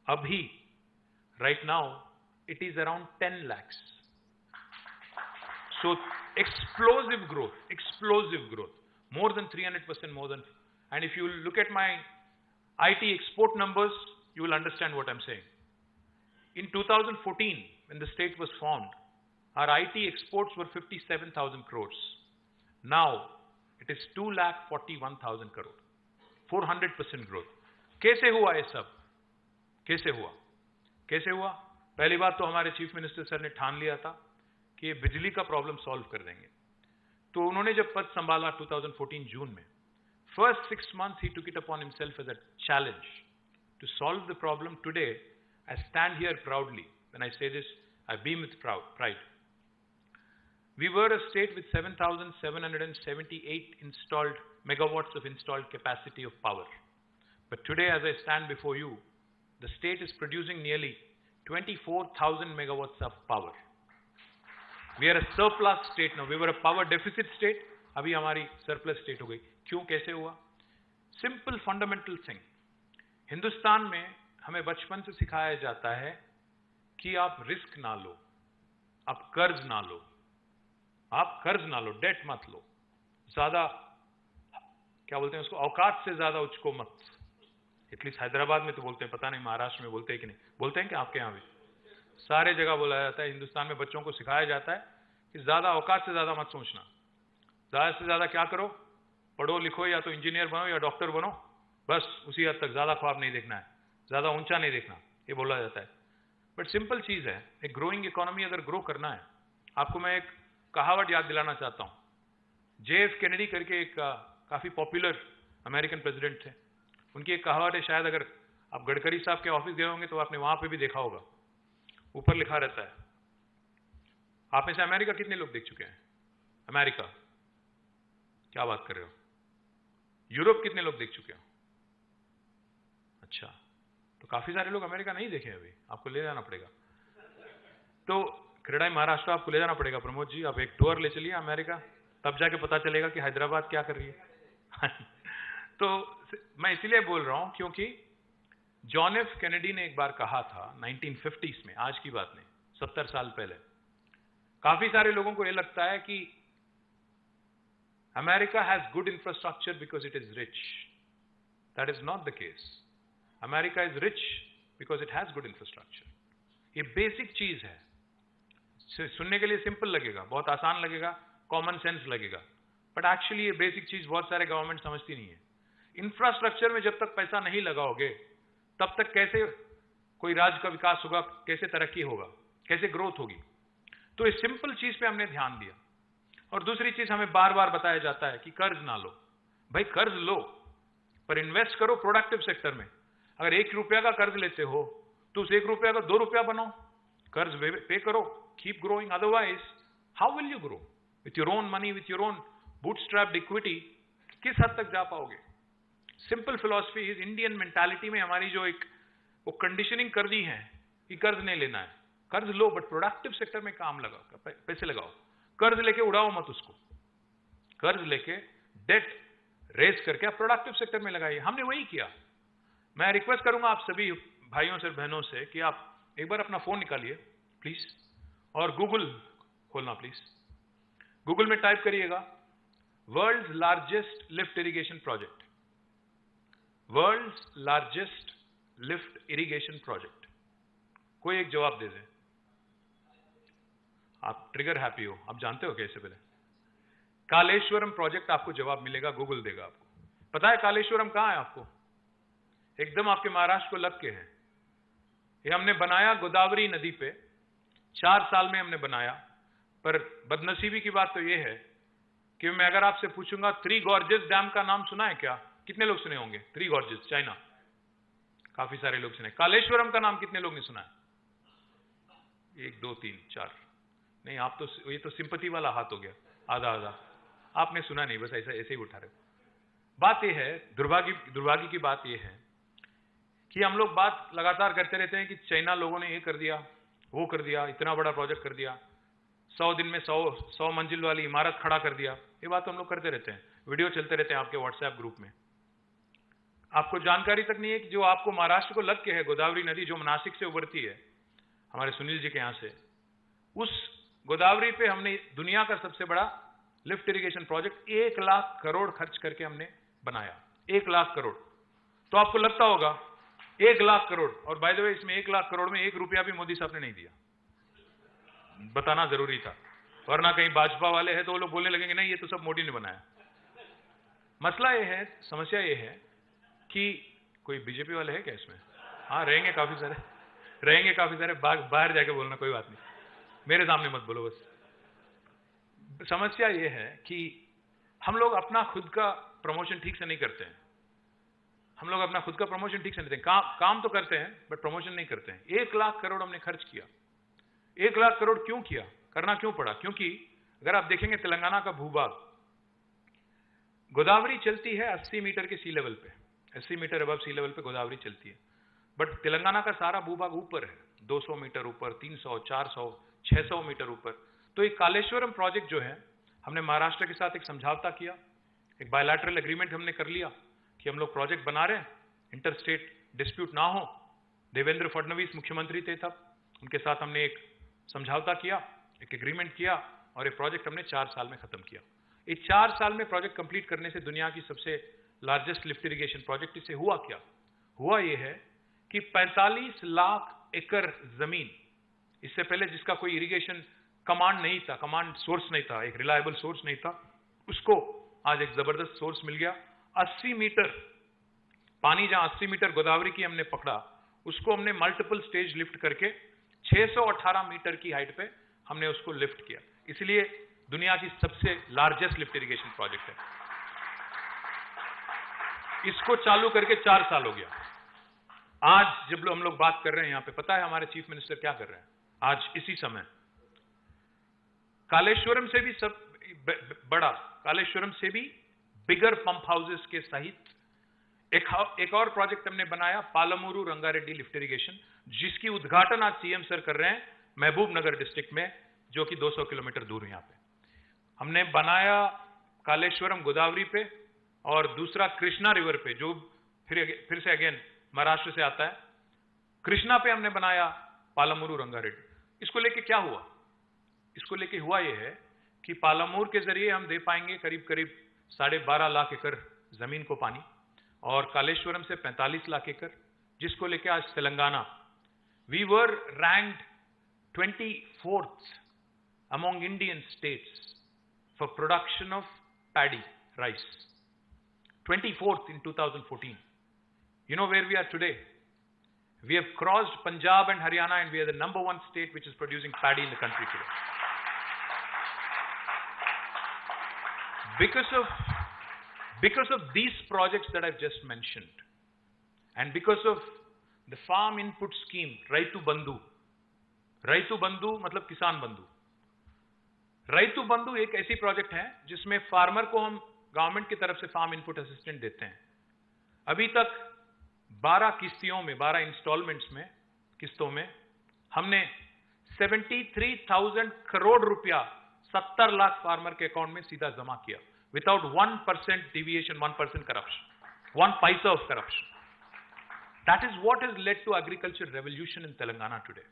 Abhi, right now, it is around 10 lakhs. So explosive growth, more than 300%, more than. And if you look at my IT export numbers, you will understand what I'm saying. In 2014, when the state was formed, our IT exports were 57,000 crores. Now, it is 2,41,000 crore, 400% growth. कैसे हुआ ये सब? कैसे हुआ? पहली बात तो हमारे चीफ मिनिस्टर सर ने ठान लिया था कि ये बिजली का प्रॉब्लम सॉल्व कर देंगे। तो उन्होंने जब पद संभाला 2014 जून में, first 6 months he took it upon himself as a challenge to solve the problem. Today, I stand here proudly. When I say this, I beam with pride. We were a state with 7,778 installed megawatts of installed capacity of power. But today, as I stand before you, the state is producing nearly 24,000 megawatts of power. We are a surplus state now. We were a power deficit state. अभी हमारी surplus state हो गई। क्यों, कैसे हुआ? Simple fundamental thing. Hindustan में हमें बचपन से सिखाया जाता है कि आप रिस्क ना लो, आप कर्ज ना लो, डेट मत लो, ज्यादा क्या बोलते हैं उसको, औकात से ज्यादा उचको मत। एटलीस्ट हैदराबाद में तो बोलते हैं, पता नहीं महाराष्ट्र में बोलते हैं कि नहीं, बोलते हैं कि आपके यहाँ भी सारे जगह बोला जाता है। हिंदुस्तान में बच्चों को सिखाया जाता है कि ज्यादा औकात से ज्यादा मत सोचना, ज्यादा से ज्यादा क्या करो, पढ़ो लिखो, या तो इंजीनियर बनो या डॉक्टर बनो, बस उसी हद तक, ज्यादा ख्वाब नहीं देखना है, ज्यादा ऊंचा नहीं देखना, ये बोला जाता है। बट सिंपल चीज है, एक ग्रोइंग इकोनॉमी अगर ग्रो करना है, आपको मैं एक कहावत याद दिलाना चाहता हूं। JF केनेडी करके एक काफी पॉपुलर अमेरिकन प्रेसिडेंट थे, उनकी एक कहावत है, शायद अगर आप गडकरी साहब के ऑफिस गए होंगे तो आपने वहां पे भी देखा होगा, ऊपर लिखा रहता है। आप में से अमेरिका कितने लोग देख चुके हैं? अमेरिका, क्या बात कर रहे हो? यूरोप कितने लोग देख चुके हो? अच्छा, तो काफी सारे लोग अमेरिका नहीं देखे अभी, आपको ले जाना पड़ेगा। तो क्रेडाई महाराष्ट्र आपको ले जाना पड़ेगा प्रमोद जी, आप एक टूर ले चलिए अमेरिका, तब जाके पता चलेगा कि हैदराबाद क्या कर रही है। तो मैं इसीलिए बोल रहा हूं क्योंकि जॉन एफ कैनेडी ने एक बार कहा था 1950s में, आज की बात नहीं, 70 साल पहले। काफी सारे लोगों को यह लगता है कि America has good infrastructure because it is rich. That is not the case. America is rich because it has good infrastructure. ये बेसिक चीज है, सुनने के लिए सिंपल लगेगा, बहुत आसान लगेगा, कॉमन सेंस लगेगा, बट एक्चुअली ये बेसिक चीज बहुत सारे गवर्नमेंट समझती नहीं है। इंफ्रास्ट्रक्चर में जब तक पैसा नहीं लगाओगे तब तक कैसे कोई राज्य का विकास होगा, कैसे तरक्की होगा, कैसे ग्रोथ होगी। तो इस सिंपल चीज पे हमने ध्यान दिया। और दूसरी चीज हमें बार बार बताया जाता है कि कर्ज ना लो। भाई कर्ज लो, पर इन्वेस्ट करो प्रोडक्टिव सेक्टर में। अगर 1 रुपया का कर्ज लेते हो तो उस 1 रुपया का 2 रुपया बनाओ, कर्ज पे करो, keep growing. Otherwise how will you grow with your own money, with your own bootstrapped equity? किस हद तक जा पाओगे? Simple philosophy is, Indian mentality में हमारी जो एक वो कंडीशनिंग कर दी है कि कर्ज नहीं लेना है। कर्ज लो बट प्रोडक्टिव सेक्टर में काम लगाओ, पैसे लगाओ। कर्ज लेके उड़ाओ मत उसको, कर्ज लेके डेट रेज करके आप प्रोडक्टिव सेक्टर में लगाइए। हमने वही किया। मैं रिक्वेस्ट करूंगा आप सभी भाइयों से बहनों से कि आप एक बार अपना फोन निकालिए प्लीज, और गूगल खोलना प्लीज। गूगल में टाइप करिएगा world's largest lift irrigation project, world's largest lift irrigation project. कोई एक जवाब दे दे, आप ट्रिगर हैप्पी हो। आप जानते हो कैसे? पहले कालेश्वरम प्रोजेक्ट आपको जवाब मिलेगा, गूगल देगा आपको। पता है कालेश्वरम कहां है आपको? एकदम आपके महाराष्ट्र को लग के है। ये हमने बनाया गोदावरी नदी पे, 4 साल में हमने बनाया। पर बदनसीबी की बात तो ये है कि मैं अगर आपसे पूछूंगा 3 गॉर्जेस डैम का नाम सुना है क्या? कितने लोग सुने होंगे? 3 गॉर्जेस, चाइना, काफी सारे लोग सुने। कालेश्वरम का नाम कितने लोग ने सुना है? 1 2 3 4। नहीं, आप तो, ये तो सिंपैथी वाला हाथ हो गया, आधा आधा। आपने सुना नहीं, बस ऐसा ऐसे ही उठा रहे। बात यह है, दुर्भाग्य की बात यह है कि हम लोग बात लगातार करते रहते हैं कि चाइना लोगों ने ये कर दिया, वो कर दिया, इतना बड़ा प्रोजेक्ट कर दिया, 100 दिन में 100 मंजिल वाली इमारत खड़ा कर दिया। ये बात हम लोग करते रहते हैं, वीडियो चलते रहते हैं आपके व्हाट्सएप ग्रुप में। आपको जानकारी तक नहीं है कि जो आपको महाराष्ट्र को लग के है, गोदावरी नदी जो नासिक से उभरती है हमारे सुनील जी के यहां से, उस गोदावरी पे हमने दुनिया का सबसे बड़ा lift irrigation project 1 lakh crore खर्च करके हमने बनाया। 1 लाख करोड़। तो आपको लगता होगा 1 लाख करोड़, और बाय द वे इसमें 1 लाख करोड़ में 1 रुपया भी मोदी साहब ने नहीं दिया, बताना जरूरी था, वरना कहीं भाजपा वाले हैं तो वो लोग बोलने लगेंगे नहीं ये तो सब मोदी ने बनाया। मसला ये है, समस्या ये है कि कोई बीजेपी वाले है क्या इसमें? हाँ, रहेंगे काफी सारे, बाहर जाके बोलना, कोई बात नहीं, मेरे सामने मत बोलो बस। समस्या ये है कि हम लोग अपना खुद का प्रमोशन ठीक से नहीं करते हैं। काम तो करते हैं बट प्रमोशन नहीं करते हैं। 1 लाख करोड़ हमने खर्च किया। 1 लाख करोड़ क्यों किया, करना क्यों पड़ा? क्योंकि अगर आप देखेंगे तेलंगाना का भूभाग, गोदावरी चलती है 80 मीटर के सी लेवल पे, 80 मीटर अबव सी लेवल पे गोदावरी चलती है, बट तेलंगाना का सारा भूभाग ऊपर है, 200 मीटर ऊपर, 300, 400, 600 मीटर ऊपर। तो एक कालेश्वरम प्रोजेक्ट जो है, हमने महाराष्ट्र के साथ एक समझौता किया, एक बायलैटरल एग्रीमेंट हमने कर लिया कि हम लोग प्रोजेक्ट बना रहे हैं, इंटर स्टेट डिस्प्यूट ना हो। देवेंद्र फडणवीस मुख्यमंत्री थे तब, उनके साथ हमने एक समझौता किया, एक एग्रीमेंट किया, और ये प्रोजेक्ट हमने 4 साल में खत्म किया। ये 4 साल में प्रोजेक्ट कंप्लीट करने से दुनिया की सबसे लार्जेस्ट लिफ्ट इरिगेशन प्रोजेक्ट इससे हुआ क्या? हुआ ये है कि 45 लाख एकड़ जमीन, इससे पहले जिसका कोई इरिगेशन कमांड नहीं था, कमांड सोर्स नहीं था, एक रिलायबल सोर्स नहीं था, उसको आज एक जबरदस्त सोर्स मिल गया। 80 मीटर पानी, जहां 80 मीटर गोदावरी की हमने पकड़ा, उसको हमने मल्टीपल स्टेज लिफ्ट करके 618 मीटर की हाइट पे हमने उसको लिफ्ट किया। इसलिए दुनिया की सबसे लार्जेस्ट लिफ्ट इरिगेशन प्रोजेक्ट है। इसको चालू करके 4 साल हो गया। आज जब हम लोग बात कर रहे हैं यहां पे, पता है हमारे चीफ मिनिस्टर क्या कर रहे हैं? आज इसी समय कालेश्वरम से भी बड़ा, कालेश्वरम से भी बिगर पंप हाउसेस के सहित एक और प्रोजेक्ट हमने बनाया, पालमूरू रंगारेड्डी लिफ्ट इरिगेशन, जिसकी उद्घाटन आज सीएम सर कर रहे हैं महबूब नगर डिस्ट्रिक्ट में, जो कि 200 किलोमीटर दूर है। यहां पे हमने बनाया कालेश्वरम गोदावरी पे, और दूसरा कृष्णा रिवर पे, जो फिर से अगेन महाराष्ट्र से आता है, कृष्णा पे हमने बनाया पालमूरू रंगारेड्डी। इसको लेके क्या हुआ? इसको लेके हुआ यह है कि पालमूर के जरिए हम दे पाएंगे करीब 12.5 लाख एकड़ जमीन को पानी, और कालेश्वरम से 45 लाख एकड़, जिसको लेके आज Telangana, we were ranked 24th among Indian states for production of paddy, rice. 24th in 2014. You know where we are today? We have crossed Punjab and Haryana, and we are the #1 state which is producing paddy in the country today. Because of these projects that I've just mentioned, and because of the farm input scheme, Raitu Bandhu मतलब किसान बंधु। रैतु बंधु एक ऐसी project है जिसमें farmer को हम गवर्नमेंट की तरफ से फार्म इनपुट असिस्टेंट देते हैं। अभी तक 12 किस्तों में, 12 इंस्टॉलमेंट्स में, किस्तों में हमने 73,000 करोड़ रुपया 70 लाख फार्मर के अकाउंट में सीधा जमा किया, विदाउट 1% डिविएशन, 1% करप्शन, 1 पैसा of corruption. That is what has led to agriculture revolution in Telangana today.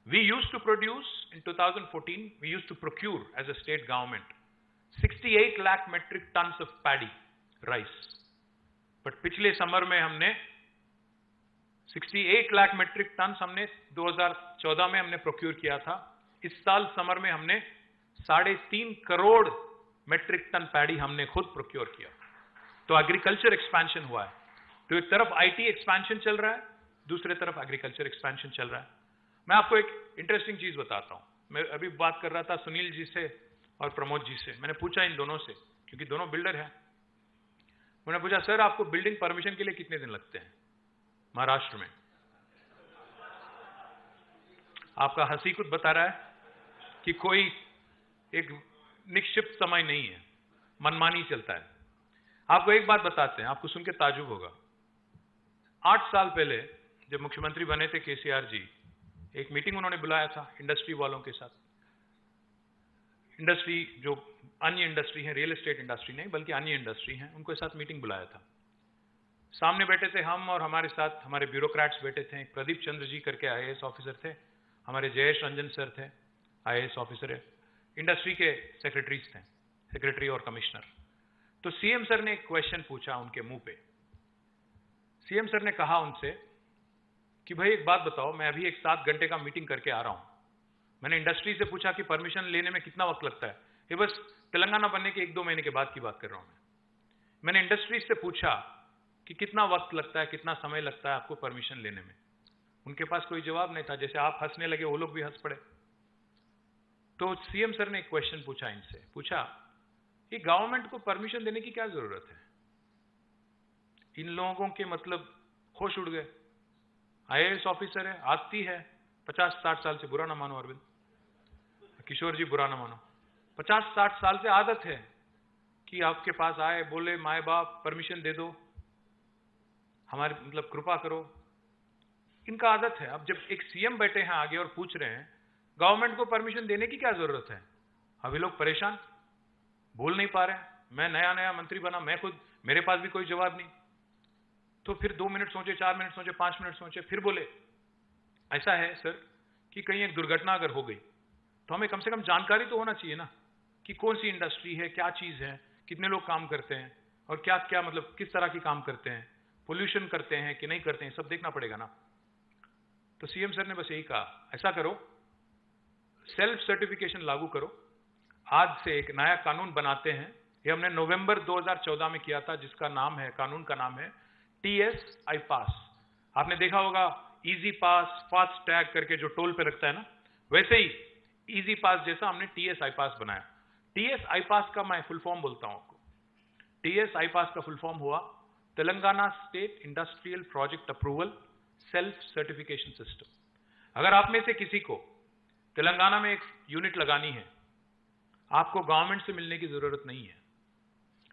We used to produce, in 2014, we used to procure as a state government 68 lakh metric tons of paddy, rice. But पिछले summer में हमने 68 lakh metric ton हमने 2014 में हमने procure किया था। इस साल समर में हमने 3.5 करोड़ मेट्रिक टन पैडी हमने खुद प्रोक्योर किया। तो एग्रीकल्चर एक्सपेंशन हुआ है। तो एक तरफ आईटी एक्सपेंशन चल रहा है, दूसरे तरफ एग्रीकल्चर एक्सपेंशन चल रहा है। मैं आपको एक इंटरेस्टिंग चीज बताता हूं। मैं अभी बात कर रहा था सुनील जी से और प्रमोद जी से। मैंने पूछा इन दोनों से, क्योंकि दोनों बिल्डर हैं। मैंने पूछा सर आपको बिल्डिंग परमिशन के लिए कितने दिन लगते हैं महाराष्ट्र में? आपका हंसी कुछ बता रहा है कि कोई एक निश्चित समय नहीं है, मनमानी चलता है। आपको एक बात बताते हैं, आपको सुन के ताजुब होगा। 8 साल पहले जब मुख्यमंत्री बने थे KCR जी, एक मीटिंग उन्होंने बुलाया था इंडस्ट्री वालों के साथ। इंडस्ट्री जो अन्य इंडस्ट्री है, रियल एस्टेट इंडस्ट्री नहीं बल्कि अन्य इंडस्ट्री हैं, उनके साथ मीटिंग बुलाया था। सामने बैठे थे हम और हमारे साथ हमारे ब्यूरोक्रेट्स बैठे थे। प्रदीप चंद्र जी करके IAS ऑफिसर थे, हमारे जयेश रंजन सर थे IAS ऑफिसर है, इंडस्ट्री के सेक्रेटरीज थे, सेक्रेटरी और कमिश्नर। तो CM सर ने एक क्वेश्चन पूछा उनके मुंह पे। CM सर ने कहा उनसे कि भाई एक बात बताओ, मैं अभी एक 7 घंटे का मीटिंग करके आ रहा हूं। मैंने इंडस्ट्री से पूछा कि परमिशन लेने में कितना वक्त लगता है। ये बस तेलंगाना बनने के 1-2 महीने के बाद की बात कर रहा हूं मैंने इंडस्ट्री से पूछा कि कितना वक्त लगता है, कितना समय लगता है आपको परमिशन लेने में। उनके पास कोई जवाब नहीं था। जैसे आप हंसने लगे वो लोग भी हंस पड़े। तो CM सर ने एक क्वेश्चन पूछा इनसे, पूछा कि गवर्नमेंट को परमिशन देने की क्या जरूरत है? इन लोगों के मतलब होश उड़ गए। IAS ऑफिसर है, आती है 50-60 साल से, बुरा ना मानो अरविंद, किशोर जी बुरा ना मानो, 50-60 साल से आदत है कि आपके पास आए, बोले माए बाप परमिशन दे दो, हमारे मतलब कृपा करो, इनका आदत है। अब जब एक CM बैठे हैं आगे और पूछ रहे हैं गवर्नमेंट को परमिशन देने की क्या जरूरत है, अभी लोग परेशान, बोल नहीं पा रहे हैं। मैं नया मंत्री बना, मैं खुद, मेरे पास भी कोई जवाब नहीं। तो फिर 2 मिनट सोचे, 4 मिनट सोचे, 5 मिनट सोचे, फिर बोले ऐसा है सर कि कहीं एक दुर्घटना अगर हो गई तो हमें कम से कम जानकारी तो होना चाहिए ना कि कौन सी इंडस्ट्री है, क्या चीज है, कितने लोग काम करते हैं और क्या क्या मतलब किस तरह की काम करते हैं, पोल्यूशन करते हैं कि नहीं करते हैं, सब देखना पड़ेगा ना। तो CM सर ने बस यही कहा, ऐसा करो, सेल्फ सर्टिफिकेशन लागू करो, आज से एक नया कानून बनाते हैं। ये हमने नवंबर 2014 में किया था, जिसका नाम है, कानून का नाम है TS I-पास। आपने देखा होगा इजी पास, फास्ट टैग करके जो टोल पे रखता है ना, वैसे ही इजी पास जैसा हमने TS I-पास बनाया। TS I-पास का मैं फुल फॉर्म बोलता हूं आपको। TS I-पास का फुल फॉर्म हुआ Telangana state industrial project approval self certification system. अगर आप में से किसी को तेलंगाना में एक यूनिट लगानी है, आपको गवर्नमेंट से मिलने की जरूरत नहीं है।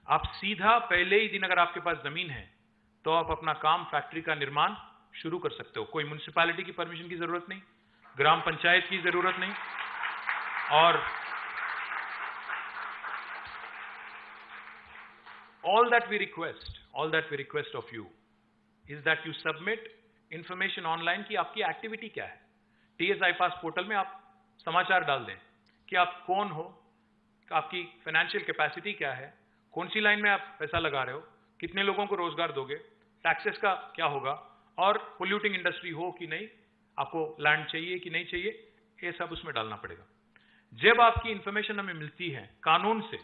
आप सीधा पहले ही दिन, अगर आपके पास जमीन है तो आप अपना काम, फैक्ट्री का निर्माण शुरू कर सकते हो। कोई म्युनिसिपैलिटी की परमिशन की जरूरत नहीं, ग्राम पंचायत की जरूरत नहीं। और all that we request of you is that you submit information online कि आपकी एक्टिविटी क्या है। TS I-पास पोर्टल में आप समाचार डाल दें कि आप कौन हो, आपकी फाइनेंशियल कैपेसिटी क्या है, कौन सी लाइन में आप पैसा लगा रहे हो, कितने लोगों को रोजगार दोगे, टैक्सेस का क्या होगा, और पोल्यूटिंग इंडस्ट्री हो कि नहीं, आपको लैंड चाहिए कि नहीं चाहिए, ये सब उसमें डालना पड़ेगा। जब आपकी इंफॉर्मेशन हमें मिलती है कानून से,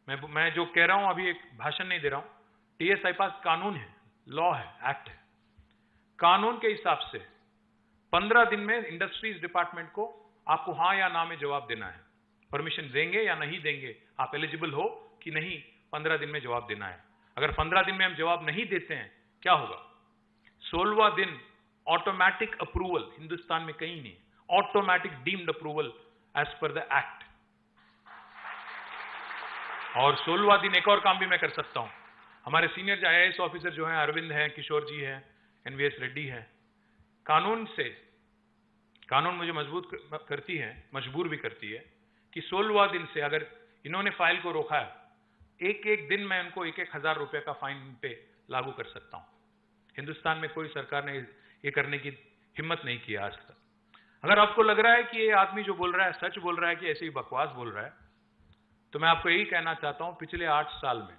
मैं जो कह रहा हूं अभी एक भाषण नहीं दे रहा हूं, TS I-पास कानून है, लॉ है, एक्ट है। कानून के हिसाब से 15 दिन में इंडस्ट्रीज डिपार्टमेंट को आपको हाँ या ना में जवाब देना है। परमिशन देंगे या नहीं देंगे, आप एलिजिबल हो कि नहीं, 15 दिन में जवाब देना है। अगर 15 दिन में हम जवाब नहीं देते हैं, क्या होगा? 16वां दिन ऑटोमेटिक अप्रूवल, हिंदुस्तान में कहीं नहीं, automatic deemed approval as per the act. और 16वां दिन एक और काम भी मैं कर सकता हूं। हमारे सीनियर IAS ऑफिसर जो हैं, अरविंद हैं, किशोर जी हैं, NVS रेड्डी हैं, कानून मुझे मजबूर भी करती है कि 16वां दिन से अगर इन्होंने फाइल को रोका है, एक दिन मैं उनको 1,000 रुपए का फाइन पे लागू कर सकता हूं। हिंदुस्तान में कोई सरकार ने ये करने की हिम्मत नहीं की आज तक। अगर आपको लग रहा है कि ये आदमी जो बोल रहा है सच बोल रहा है कि ऐसे ही बकवास बोल रहा है, तो मैं आपको यही कहना चाहता हूं, पिछले 8 साल में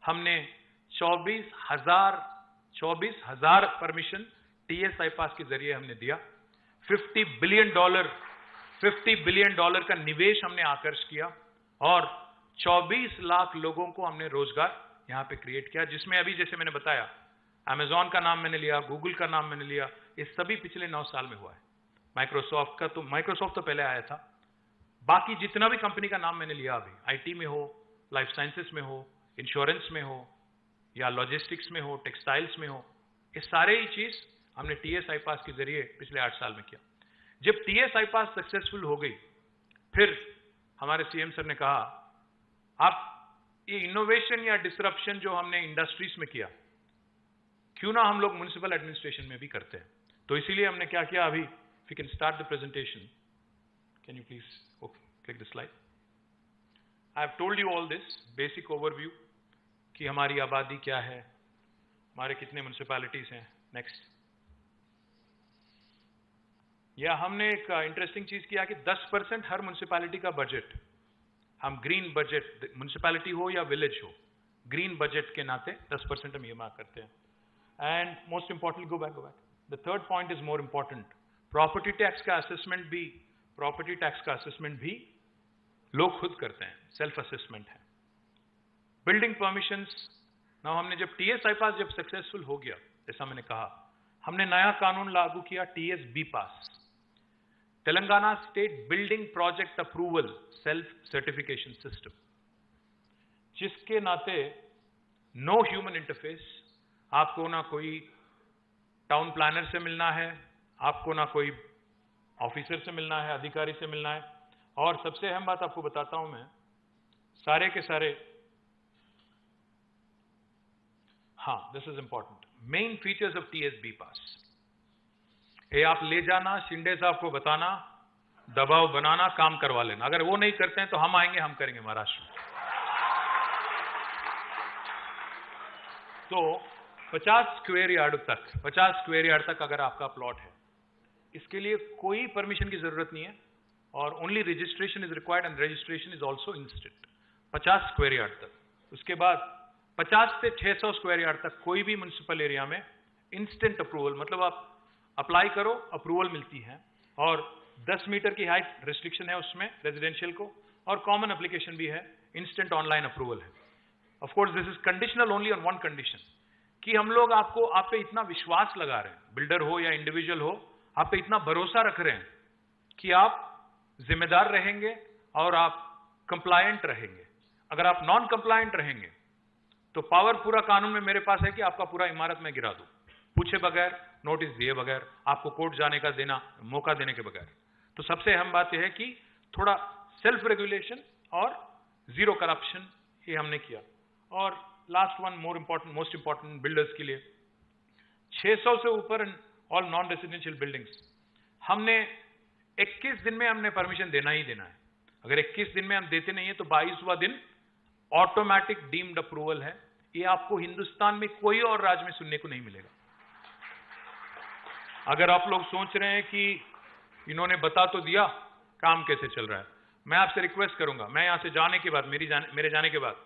हमने 24,000 परमिशन TS I-पास के जरिए हमने दिया। $50 बिलियन का निवेश हमने आकर्षित किया और 24 लाख लोगों को हमने रोजगार यहां पे क्रिएट किया, जिसमें अभी जैसे मैंने बताया अमेजॉन का नाम मैंने लिया, गूगल का नाम मैंने लिया, ये सभी पिछले 9 साल में हुआ है। माइक्रोसॉफ्ट तो पहले आया था। बाकी जितना भी कंपनी का नाम मैंने लिया, अभी IT में हो, लाइफ साइंसेस में हो, इंश्योरेंस में हो, या लॉजिस्टिक्स में हो, टेक्सटाइल्स में हो, ये सारे ही चीज हमने टीएस आई पास के जरिए पिछले 8 साल में किया। जब टीएस आई पास सक्सेसफुल हो गई, फिर हमारे सीएम सर ने कहा आप ये इनोवेशन या डिसरप्शन जो हमने इंडस्ट्रीज में किया, क्यों ना हम लोग म्युनिसिपल एडमिनिस्ट्रेशन में भी करते हैं। तो इसीलिए हमने क्या किया, अभी we can start the presentation, can you please click the slide. I have told you all this basic overview कि हमारी आबादी क्या है, हमारे कितने म्युनिसिपैलिटीज हैं। नेक्स्ट। या हमने एक इंटरेस्टिंग चीज किया कि 10% हर म्युनिसिपैलिटी का बजट हम ग्रीन बजट, म्युनिसिपैलिटी हो या विलेज हो, ग्रीन बजट के नाते 10% हम ईयरमार्क करते हैं। And most important, go back, the third point is more important, property tax का असेसमेंट भी लोग खुद करते हैं, सेल्फ असेसमेंट है। बिल्डिंग परमिशंस, नाउ हमने जब टीएस आई पास जब सक्सेसफुल हो गया, जैसा मैंने कहा, हमने नया कानून लागू किया, TS B pass, Telangana state building project approval self certification system, जिसके नाते नो ह्यूमन इंटरफेस, आपको ना कोई टाउन प्लानर से मिलना है, आपको ना कोई ऑफिसर से मिलना है, अधिकारी से मिलना है। और सबसे अहम बात आपको बताता हूं मैं, सारे के सारे, हाँ this is important, main features of TS B pass, ये आप ले जाना, शिंदे साहब को बताना, दबाव बनाना, काम करवा लेना। अगर वो नहीं करते हैं तो हम आएंगे, हम करेंगे महाराष्ट्र में। तो 50 स्क्वायर यार्ड तक अगर आपका प्लॉट है, इसके लिए कोई परमिशन की जरूरत नहीं है, और only registration is required and registration is also instant. 50 square yard तक। उसके बाद 50 से 600 स्क्वायर यार्ड तक कोई भी म्युनिसिपल एरिया में इंस्टेंट अप्रूवल, मतलब आप अप्लाई करो, अप्रूवल मिलती है। और 10 मीटर की हाइट रिस्ट्रिक्शन है उसमें रेजिडेंशियल को, और कॉमन एप्लीकेशन भी है, इंस्टेंट ऑनलाइन अप्रूवल है। Of course this is conditional only on one condition, कि हम लोग आपको, आप पे इतना विश्वास लगा रहे हैं, बिल्डर हो या इंडिविजुअल हो, आप पे इतना भरोसा रख रहे हैं कि आप जिम्मेदार रहेंगे और आप कंप्लायंट रहेंगे। अगर आप नॉन कंप्लायंट रहेंगे तो पावर पूरा कानून में मेरे पास है कि आपका पूरा इमारत में गिरा दूं, पूछे बगैर, नोटिस दिए बगैर, आपको कोर्ट जाने का मौका देने के बगैर। तो सबसे अहम बात यह है कि थोड़ा सेल्फ रेगुलेशन और जीरो करप्शन, ये हमने किया। और last one, most important builders के लिए, 600 से ऊपर ऑल नॉन रेसिडेंशियल बिल्डिंग्स, हमने 21 दिन में हमने परमिशन देना ही देना है। अगर 21 दिन में हम देते नहीं है तो 22वां दिन ऑटोमेटिक डीम्ड अप्रूवल है। ये आपको हिंदुस्तान में कोई और राज्य में सुनने को नहीं मिलेगा। अगर आप लोग सोच रहे हैं कि इन्होंने बता तो दिया, काम कैसे चल रहा है, मैं आपसे रिक्वेस्ट करूंगा, मैं यहां से जाने के बाद, मेरे जाने के बाद,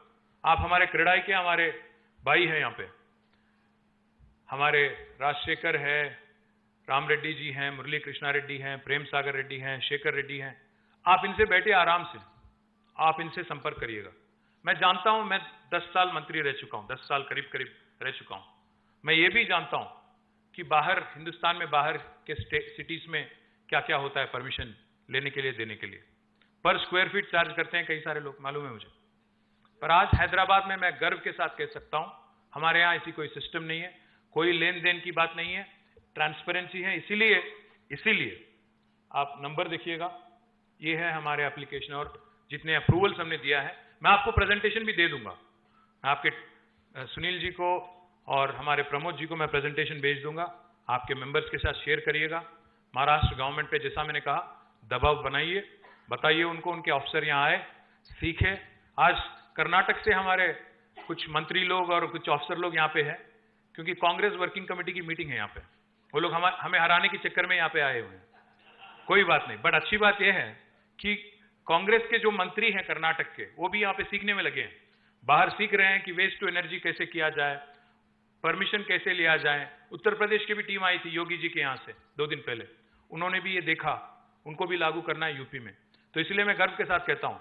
आप हमारे क्रेडाई के हमारे भाई हैं, यहां पे हमारे राजशेखर है, राम रेड्डी जी हैं, मुरली कृष्णा रेड्डी हैं, प्रेम सागर रेड्डी हैं, शेखर रेड्डी हैं, आप इनसे बैठे आराम से, आप इनसे संपर्क करिएगा। मैं जानता हूं, मैं 10 साल मंत्री रह चुका हूं, 10 साल करीब रह चुका हूं। मैं ये भी जानता हूं कि बाहर, हिंदुस्तान में बाहर के सिटीज में क्या क्या होता है परमिशन लेने के लिए, देने के लिए। पर स्क्वायर फीट चार्ज करते हैं कई सारे लोग, मालूम है मुझे। पर आज हैदराबाद में मैं गर्व के साथ कह सकता हूं, हमारे यहां ऐसी कोई सिस्टम नहीं है, कोई लेन देन की बात नहीं है, ट्रांसपेरेंसी है। इसीलिए आप नंबर देखिएगा, ये है हमारे एप्लीकेशन, और जितने अप्रूवल्स हमने दिया है, मैं आपको प्रेजेंटेशन भी दे दूंगा। मैं आपके सुनील जी को और हमारे प्रमोद जी को मैं प्रेजेंटेशन भेज दूंगा, आपके मेंबर्स के साथ शेयर करिएगा। महाराष्ट्र गवर्नमेंट पे, जैसा मैंने कहा, दबाव बनाइए, बताइए उनको, उनके अफसर यहाँ आए, सीखे। आज कर्नाटक से हमारे कुछ मंत्री लोग और कुछ अफसर लोग यहाँ पे हैं, क्योंकि कांग्रेस वर्किंग कमेटी की मीटिंग है यहाँ पे। वो लोग हमें हराने के चक्कर में यहाँ पे आए हुए हैं। कोई बात नहीं, बट अच्छी बात यह है कि कांग्रेस के जो मंत्री हैं कर्नाटक के, वो भी यहाँ पे सीखने में लगे हैं, बाहर सीख रहे हैं कि वेस्ट टू एनर्जी कैसे किया जाए, परमिशन कैसे लिया जाए। उत्तर प्रदेश की भी टीम आई थी योगी जी के यहाँ से 2 दिन पहले, उन्होंने भी ये देखा, उनको भी लागू करना है यूपी में। तो इसलिए मैं गर्व के साथ कहता हूं,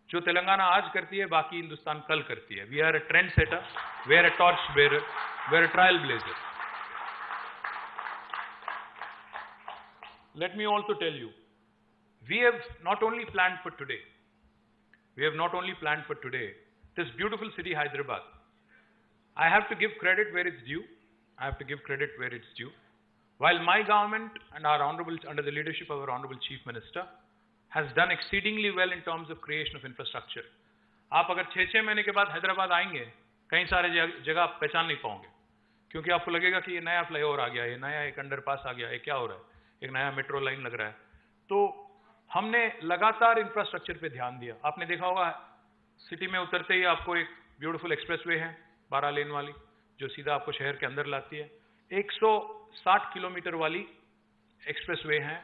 जो तेलंगाना आज करती है, बाकी हिंदुस्तान कल करती है। We are a trend setter, we are a torch bearer, we are a trail blazer. Let me also tell you, we have not only planned for today, this beautiful city Hyderabad, I have to give credit where it's due. I have to give credit where it's due. While my government and our honorable, under the leadership of our honorable Chief Minister, has done exceedingly well in terms of creation of infrastructure. आप अगर 6-6 महीने के बाद हैदराबाद आएंगे, कई सारे जगह आप पहचान नहीं पाओगे, क्योंकि आपको लगेगा कि ये नया फ्लाईओवर आ गया, ये नया एक अंडरपास आ गया, ये क्या हो रहा है, एक नया मेट्रो लाइन लग रहा है। तो हमने लगातार इंफ्रास्ट्रक्चर पे ध्यान दिया। आपने देखा होगा सिटी में उतरते ही आपको एक ब्यूटीफुल एक्सप्रेसवे है 12 लेन वाली, जो सीधा आपको शहर के अंदर लाती है। 160 किलोमीटर वाली एक्सप्रेसवे है,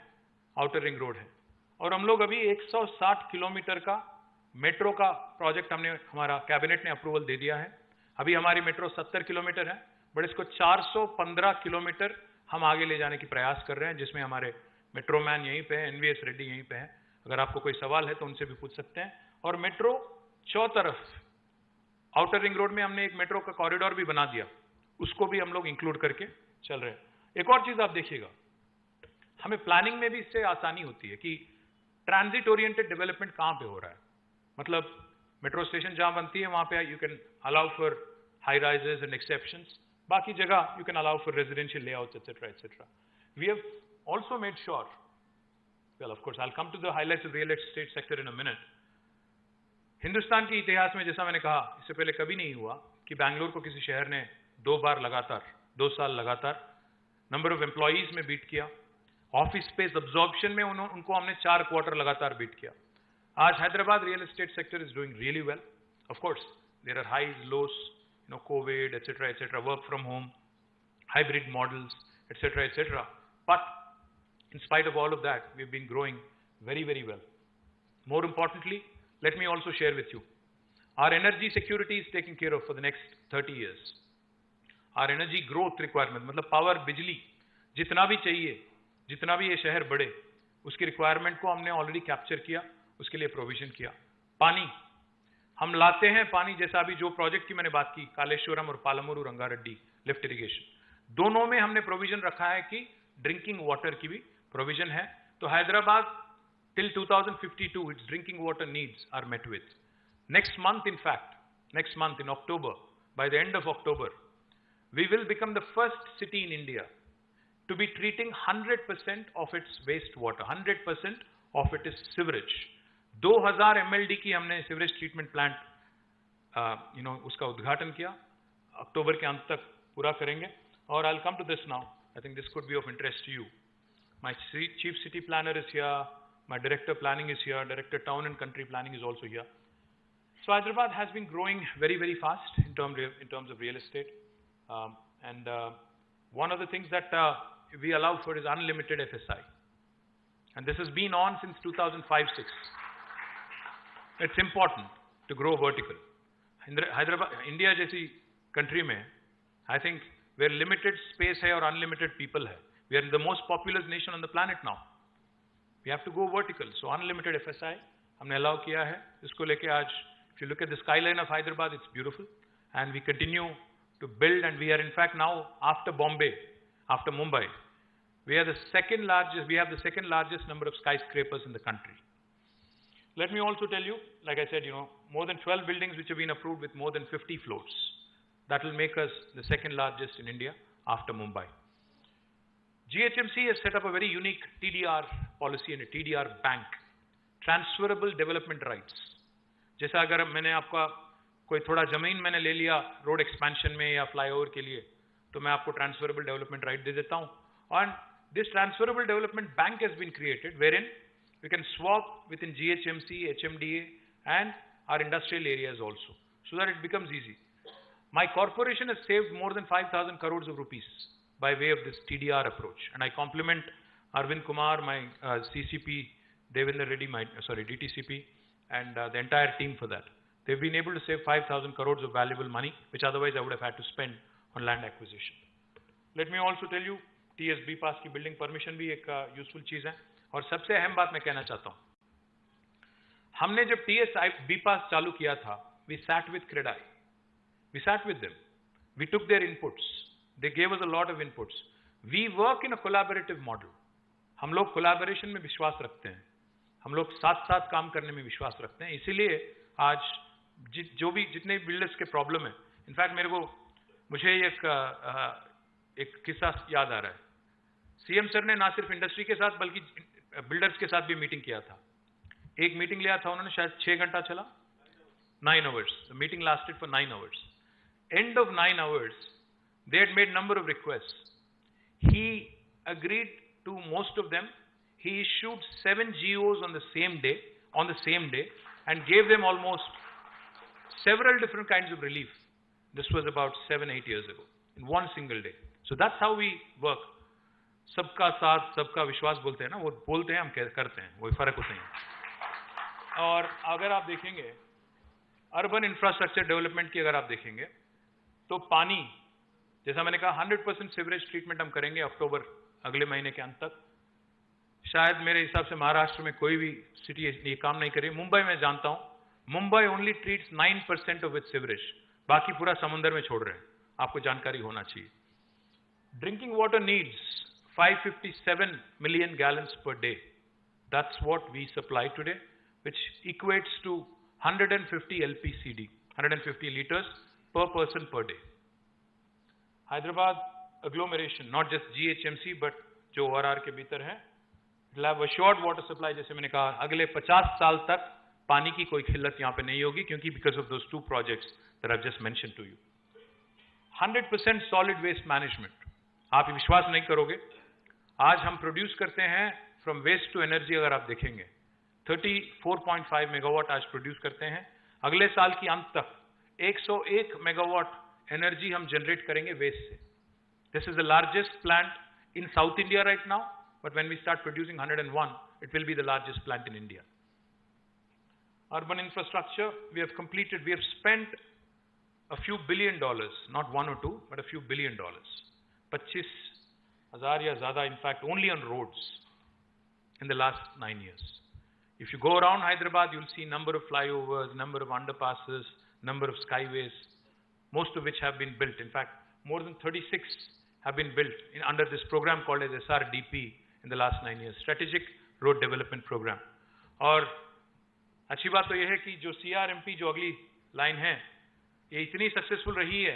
आउटर रिंग रोड है, और हम लोग अभी 160 किलोमीटर का मेट्रो का प्रोजेक्ट हमने, हमारा कैबिनेट ने अप्रूवल दे दिया है। अभी हमारी मेट्रो 70 किलोमीटर है, बट इसको 415 किलोमीटर हम आगे ले जाने की प्रयास कर रहे हैं, जिसमें हमारे मेट्रो मैन यहीं पे है, NVS रेड्डी यहीं पे है। अगर आपको कोई सवाल है तो उनसे भी पूछ सकते हैं। और मेट्रो चौतरफ आउटर रिंग रोड में हमने एक मेट्रो का कॉरिडोर भी बना दिया, उसको भी हम लोग इंक्लूड करके चल रहे हैं। एक और चीज आप देखिएगा, हमें प्लानिंग में भी इससे आसानी होती है कि ट्रांजिट ओरिएंटेड डेवलपमेंट कहां पे हो रहा है। मतलब मेट्रो स्टेशन जहां बनती है वहां पे you can allow for high rises and exceptions, बाकी जगह you can allow for residential layouts etcetera etcetera. We have also made sure, well of course I will come to the highlights of real estate sector in a minute. Hindustan के इतिहास में, जैसा मैंने कहा, इससे पहले कभी नहीं हुआ कि बैंगलोर को किसी शहर ने 2 बार लगातार, 2 साल लगातार नंबर ऑफ एम्प्लॉइज में बीट किया। ऑफिस स्पेस अब्जॉर्प्शन में उनको हमने 4 क्वार्टर लगातार बीट किया। आज Hyderabad real estate sector is doing really well. Of course there are highs, lows, covid etcetera etcetera, work from home, hybrid models etcetera etcetera, but in spite of all of that, we've been growing very, very well. More importantly, let me also share with you, our energy security is taken care of for the next 30 years. Our energy growth requirement, मतलब power, बिजली जितना भी चाहिए, जितना भी ये शहर बढ़े, उसकी रिक्वायरमेंट को हमने ऑलरेडी कैप्चर किया, उसके लिए प्रोविजन किया। पानी हम लाते हैं, पानी जैसा अभी जो प्रोजेक्ट की मैंने बात की, कालेश्वरम और पालमूरू रंगारेड्डी लिफ्ट इरिगेशन, दोनों में हमने प्रोविजन रखा है कि ड्रिंकिंग वाटर की भी प्रोविजन है। तो Hyderabad till 2052 its drinking water needs are met with. Next month, in fact, next month in October, by the end of October, we will become the first city in India to be treating 100% of its wastewater. 100% of it is sewage. 2000 MLD की हमने sewerage treatment plant उसका उद्घाटन किया, अक्टूबर के अंत तक पूरा करेंगे। और I'll come to this now. I think this could be of interest to you. My chief city planner is here, my director planning is here, director town and country planning is also here. So Hyderabad has been growing very, very fast in terms of real estate. And one of the things that we allow for is unlimited FSI. And this has been on since 2005-06. It's important to grow vertical. Hyderabad, India जैसी country में, I think where limited space है और unlimited people है, we are the most populous nation on the planet now. We have to go vertical. So unlimited FSI हमने allow किया है। इसको लेके आज, if you look at the skyline of Hyderabad, it's beautiful, and we continue to build, and we are in fact now, after Bombay, after Mumbai, we have the second largest number of skyscrapers in the country. Let me also tell you, like I said, more than 12 buildings which have been approved with more than 50 floors. That will make us the second largest in India after Mumbai. GHMC has set up a very unique TDR policy and a TDR bank, transferable development rights. जैसा अगर मैंने आपका कोई थोड़ा जमीन मैंने ले लिया रोड एक्सपेंशन में या फ्लाईओवर के लिए, तो मैं आपको ट्रांसफरेबल डेवलपमेंट राइट दे देता हूं। और this transferable development bank has been created wherein we can swap within GHMC, HMDA and our industrial areas also, so that it becomes easy. My corporation has saved more than 5,000 crores of rupees by way of this TDR approach, and I compliment Arvind Kumar, my CCP, Devendra Reddy, my DTCP, and the entire team for that. They've been able to save 5,000 crores of valuable money, which otherwise I would have had to spend on land acquisition. Let me also tell you, TSB पास की building permission भी एक useful चीज है। और सबसे अहम बात मैं कहना चाहता हूं, हमने जब TSB पास चालू किया था, we sat with CREDAI, we sat with them, we took their inputs, they gave us a lot of inputs. We work in a collaborative model. हम लोग कोलैबोरेशन में विश्वास रखते हैं, हम लोग साथ साथ काम करने में विश्वास रखते हैं। इसीलिए आज जितने भी बिल्डर्स के प्रॉब्लम है, इनफैक्ट मेरे को मुझे एक किस्सा याद आ रहा है। सीएम सर ने ना सिर्फ इंडस्ट्री के साथ बल्कि बिल्डर्स के साथ भी मीटिंग किया था। एक मीटिंग लिया था उन्होंने, शायद 6 घंटा चला, 9 hours. The meeting lasted for 9 hours. End of 9 hours, they had made number of requests. He agreed to most of them. He issued 7 GOs on the same day, and gave them almost several different kinds of relief. This was about 7-8 years ago, in one single day. So that's how we work. सबका साथ, सबका विश्वास बोलते हैं ना, वो बोलते हैं, हम करते हैं, वही फर्क होता है। और अगर आप देखेंगे अर्बन इंफ्रास्ट्रक्चर डेवलपमेंट की, अगर आप देखेंगे तो पानी, जैसा मैंने कहा 100% सीवरेज ट्रीटमेंट हम करेंगे अक्टूबर अगले महीने के अंत तक। शायद मेरे हिसाब से महाराष्ट्र में कोई भी सिटी ये काम नहीं करी। मुंबई में जानता हूं, Mumbai only treats 9% of its sewerage, बाकी पूरा समुद्र में छोड़ रहे हैं। आपको जानकारी होना चाहिए। Drinking water needs 557 million gallons per day. That's what we supply today, which equates to 150 LPCD, 150 liters per person per day. Hyderabad agglomeration, not just GHMC, but जो ORR के भीतर है, will have assured water supply। जैसे मैंने कहा, अगले 50 साल तक पानी की कोई किल्लत यहाँ पे नहीं होगी, क्योंकि because of those 2 projects that I've just mentioned to you. 100% solid waste management. आप विश्वास नहीं करोगे, आज हम प्रोड्यूस करते हैं फ्रॉम वेस्ट टू एनर्जी। अगर आप देखेंगे 34.5 मेगावाट आज प्रोड्यूस करते हैं। अगले साल की अंत तक 101 मेगावाट एनर्जी हम जनरेट करेंगे वेस्ट से। This is the largest plant in South India right now, but when we start producing 101, it will be the largest plant in India. Urban infrastructure, we have spent a few $billion, not 1 or 2, but a few $1 billion. 25,000 या ज़्यादा, in fact, only on roads in the last 9 years. If you go around Hyderabad, you'll see number of flyovers, number of underpasses, number of skyways, most of which have been built. In fact, more than 36 have been built under this program called as SRDP in the last 9 years, Strategic Road Development Program. और अच्छी बात तो यह है कि जो CRMP जो अगली लाइन है, ये इतनी सक्सेसफुल रही है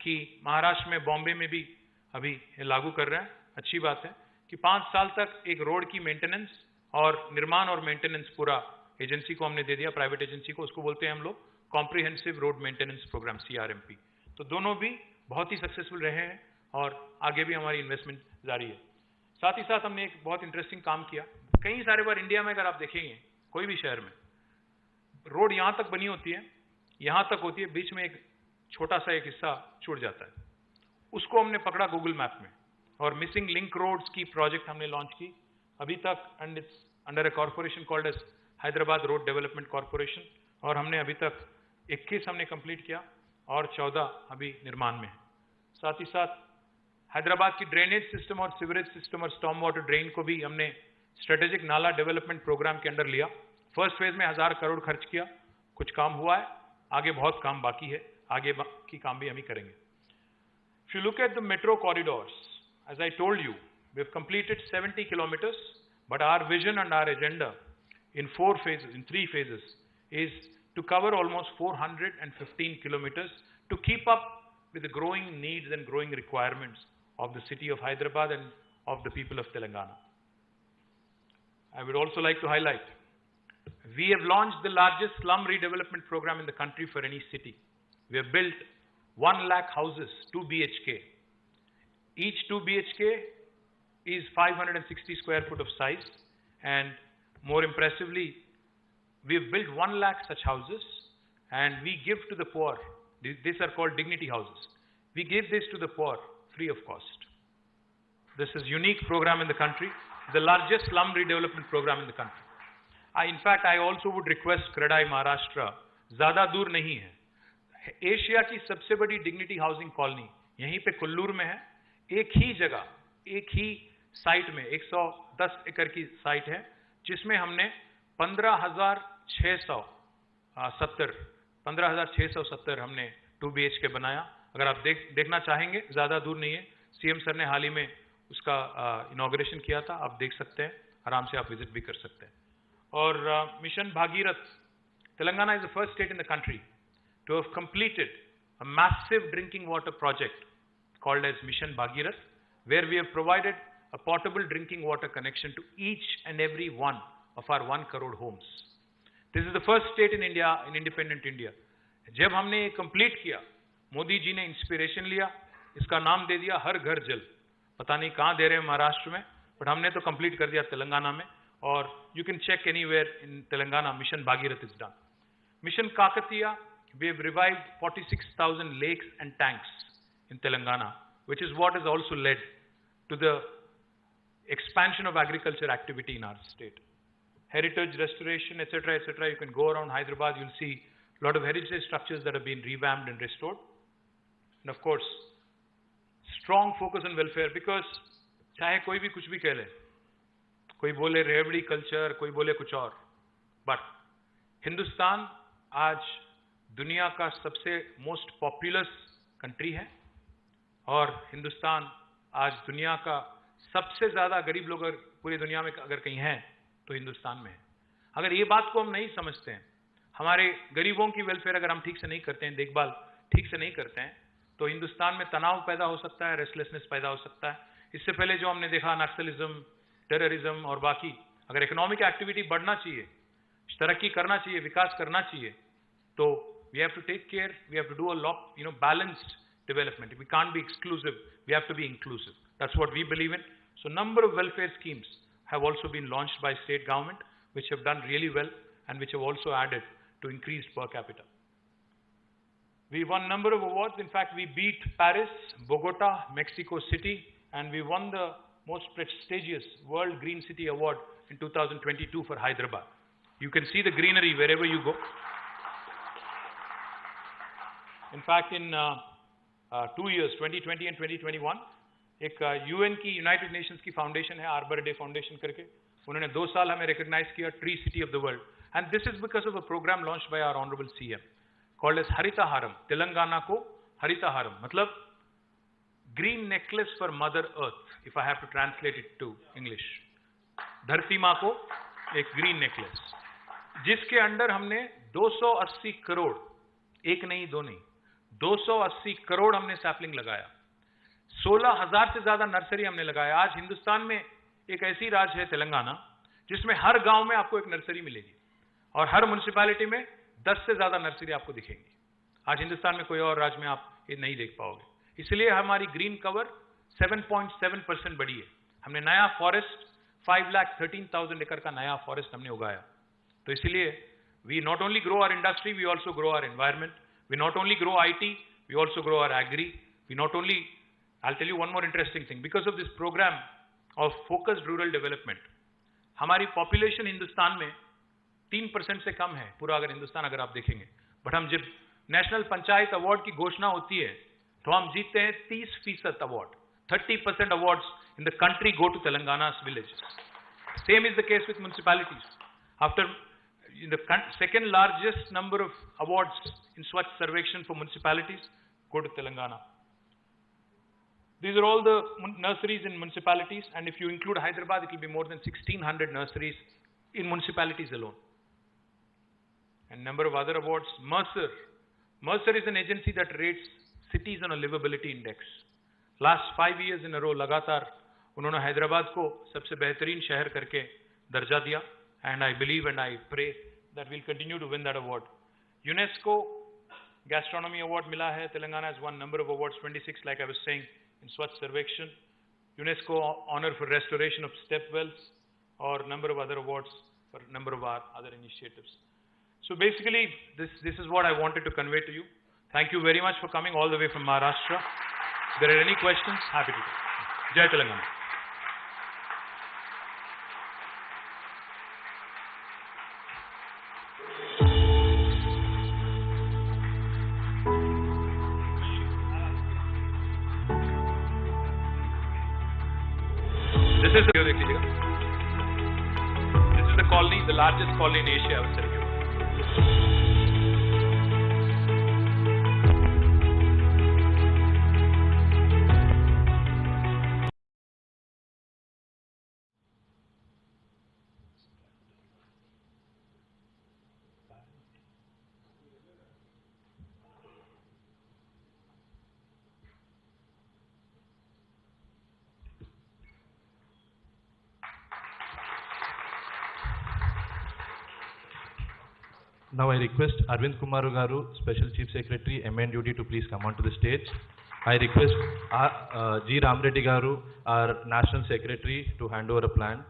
कि महाराष्ट्र में, बॉम्बे में भी अभी लागू कर रहे हैं। अच्छी बात है कि 5 साल तक एक रोड की मेंटेनेंस और निर्माण और मेंटेनेंस पूरा एजेंसी को हमने दे दिया, प्राइवेट एजेंसी को। उसको बोलते हैं हम लोग comprehensive road maintenance programme, CRMP। तो दोनों भी बहुत ही सक्सेसफुल रहे हैं और आगे भी हमारी इन्वेस्टमेंट जारी है। साथ ही साथ हमने एक बहुत इंटरेस्टिंग काम किया। कई सारे बार इंडिया में अगर आप देखेंगे, कोई भी शहर में रोड यहाँ तक बनी होती है, यहाँ तक होती है, बीच में एक छोटा सा एक हिस्सा छूट जाता है। उसको हमने पकड़ा गूगल मैप में, और मिसिंग लिंक रोड्स की प्रोजेक्ट हमने लॉन्च की अभी तक, and it's under a corporation called as Hyderabad road development corporation. और हमने अभी तक 21 हमने कंप्लीट किया और 14 अभी निर्माण में है। साथ ही साथ हैदराबाद की ड्रेनेज सिस्टम और सीवरेज सिस्टम और स्टॉर्म वाटर ड्रेन को भी हमने स्ट्रेटेजिक नाला डेवलपमेंट प्रोग्राम के अंडर लिया। फर्स्ट फेज में 1000 करोड़ खर्च किया, कुछ काम हुआ है, आगे बहुत काम बाकी है, आगे की काम भी हम ही करेंगे। If you look at the metro corridors, as I told you, we have completed 70 kilometers, but our vision and our agenda in 3 phases, is to cover almost 415 kilometers to keep up with the growing needs and growing requirements of the city of Hyderabad and of the people of Telangana. I would also like to highlight, we have launched the largest slum redevelopment program in the country for any city. We have built 1 lakh houses, 2 BHK. Each 2 BHK is 560 square foot of size, and more impressively, we have built 1 lakh such houses, and we give to the poor. These are called dignity houses. We give this to the poor free of cost. This is a unique program in the country, the largest slum redevelopment program in the country. In fact, I also would request CREDAI Maharashtra, ज़्यादा दूर नहीं है, Asia की सबसे बड़ी dignity housing colony यहीं पे कुल्लूर में है। एक ही जगह, एक ही साइट में 110 एकड़ की साइट है, जिसमें हमने 15,670 हमने 2 BHK बनाया। अगर आप देखना चाहेंगे, ज़्यादा दूर नहीं है, सीएम सर ने हाल ही में उसका इनॉग्रेशन किया था, आप देख सकते हैं, आराम से आप विजिट भी कर सकते हैं। और mission Bhagirath, Telangana is the first state in the country to have completed a massive drinking water project called as Mission Bhagirath, where we have provided a portable drinking water connection to each and every one of our 1 crore homes. This is the first state in India, in independent India. जब हमने ये complete किया, मोदी जी ने inspiration लिया, इसका नाम दे दिया हर घर जल. पता नहीं कहाँ दे रहे हैं महाराष्ट्र में, बट हमने तो कंप्लीट कर दिया तेलंगाना में. और you can check anywhere in Telangana, Mission Bhagirath is done. Mission Kakatiya, we have revived 46,000 lakes and tanks in Telangana, which is what has also led to the expansion of agriculture activity in our state. Heritage restoration, etc., etc. You can go around Hyderabad, you'll see a lot of heritage structures that have been revamped and restored. And of course, strong focus on welfare, because चाहे कोई भी कुछ भी कह ले, कोई बोले रेवड़ी कल्चर, कोई बोले कुछ और, बट हिंदुस्तान आज दुनिया का सबसे मोस्ट पॉपुलस कंट्री है और हिंदुस्तान आज दुनिया का सबसे ज़्यादा गरीब लोग अगर पूरी दुनिया में अगर कहीं हैं तो हिंदुस्तान में है. अगर ये बात को हम नहीं समझते हैं, हमारे गरीबों की वेलफेयर अगर हम ठीक से नहीं करते हैं, देखभाल ठीक से नहीं करते हैं, तो हिंदुस्तान में तनाव पैदा हो सकता है, रेस्टलेसनेस पैदा हो सकता है. इससे पहले जो हमने देखा नक्सलिज्म, टेररिज्म और बाकी, अगर इकोनॉमिक एक्टिविटी बढ़ना चाहिए, तरक्की करना चाहिए, विकास करना चाहिए, तो we have to take care, we have to do a lot, balanced development. We can't be exclusive, we have to be inclusive. That's what we believe in. So number of welfare schemes have also been launched by state government, which have done really well and which have also added to increased per capita. We won number of awards. In fact, we beat Paris, Bogota, Mexico City, and we won the most prestigious World Green City Award in 2022 for Hyderabad. You can see the greenery wherever you go. In fact, in 2 years, 2020 and 2021, एक UN की United Nations की foundation है, Arbor Day Foundation करके, उन्होंने 2 साल हमें recognise किया tree city of the world. And this is because of a programme launch by our honourable CM called as Harithaharam. Telangana को हरितहारम मतलब green necklace for mother earth, if I have to translate it to English. धरती माँ को एक green necklace, जिसके under हमने 280 करोड़, एक नहीं दो नहीं, 280 करोड़ हमने सैपलिंग लगाया. 16,000 से ज्यादा नर्सरी हमने लगाया. आज हिंदुस्तान में एक ऐसी राज्य है तेलंगाना, जिसमें हर गांव में आपको एक नर्सरी मिलेगी और हर म्युनिसिपैलिटी में 10 से ज्यादा नर्सरी आपको दिखेंगी. आज हिंदुस्तान में कोई और राज्य में आप ये नहीं देख पाओगे. इसलिए हमारी ग्रीन कवर 7.7% बढ़ी है. हमने नया फॉरेस्ट 5,13,000 एकड़ का नया फॉरेस्ट हमने उगाया. तो इसलिए we not only grow our industry, we also grow our environment. We not only grow IT, we also grow our agri. We not only, I'll tell you one more interesting thing. Because of this program of focused rural development, हमारी population Hindustan में 3% से कम है, पूरा अगर हिंदुस्तान अगर आप देखेंगे. But हम जब नेशनल पंचायत अवार्ड की घोषणा होती है, तो हम जीतते हैं 30% award. 30% awards in the country go to Telangana's villages. Same is the case with municipalities. After the second largest number of awards in Swachh Sarvekshan for municipalities go to Telangana. These are all the nurseries in municipalities, and if you include Hyderabad, it will be more than 1,600 nurseries in municipalities alone. And number of other awards. Mercer is an agency that rates cities on a livability index. Last 5 years in a row, लगातार उन्होंने हैदराबाद को सबसे बेहतरीन शहर करके दर्जा दिया. And I believe and I pray that we'll continue to win that award. UNESCO Gastronomy Award मिला है. Telangana has won number of awards, 26, like I was saying, in Swachh Sarvekshan. UNESCO honor for restoration of step wells, or number of other awards for number of our other initiatives. So basically, this is what I wanted to convey to you. Thank you very much for coming all the way from Maharashtra. If there are any questions, happy to take. Jai Telangana. This is the colony, the largest colony in Asia, I was telling you. Now I request Arvind Kumaru Garu, Special Chief Secretary, MN Duty, to please come onto the stage. I request G. Ramreddy Garu, our National Secretary, to hand over a plan.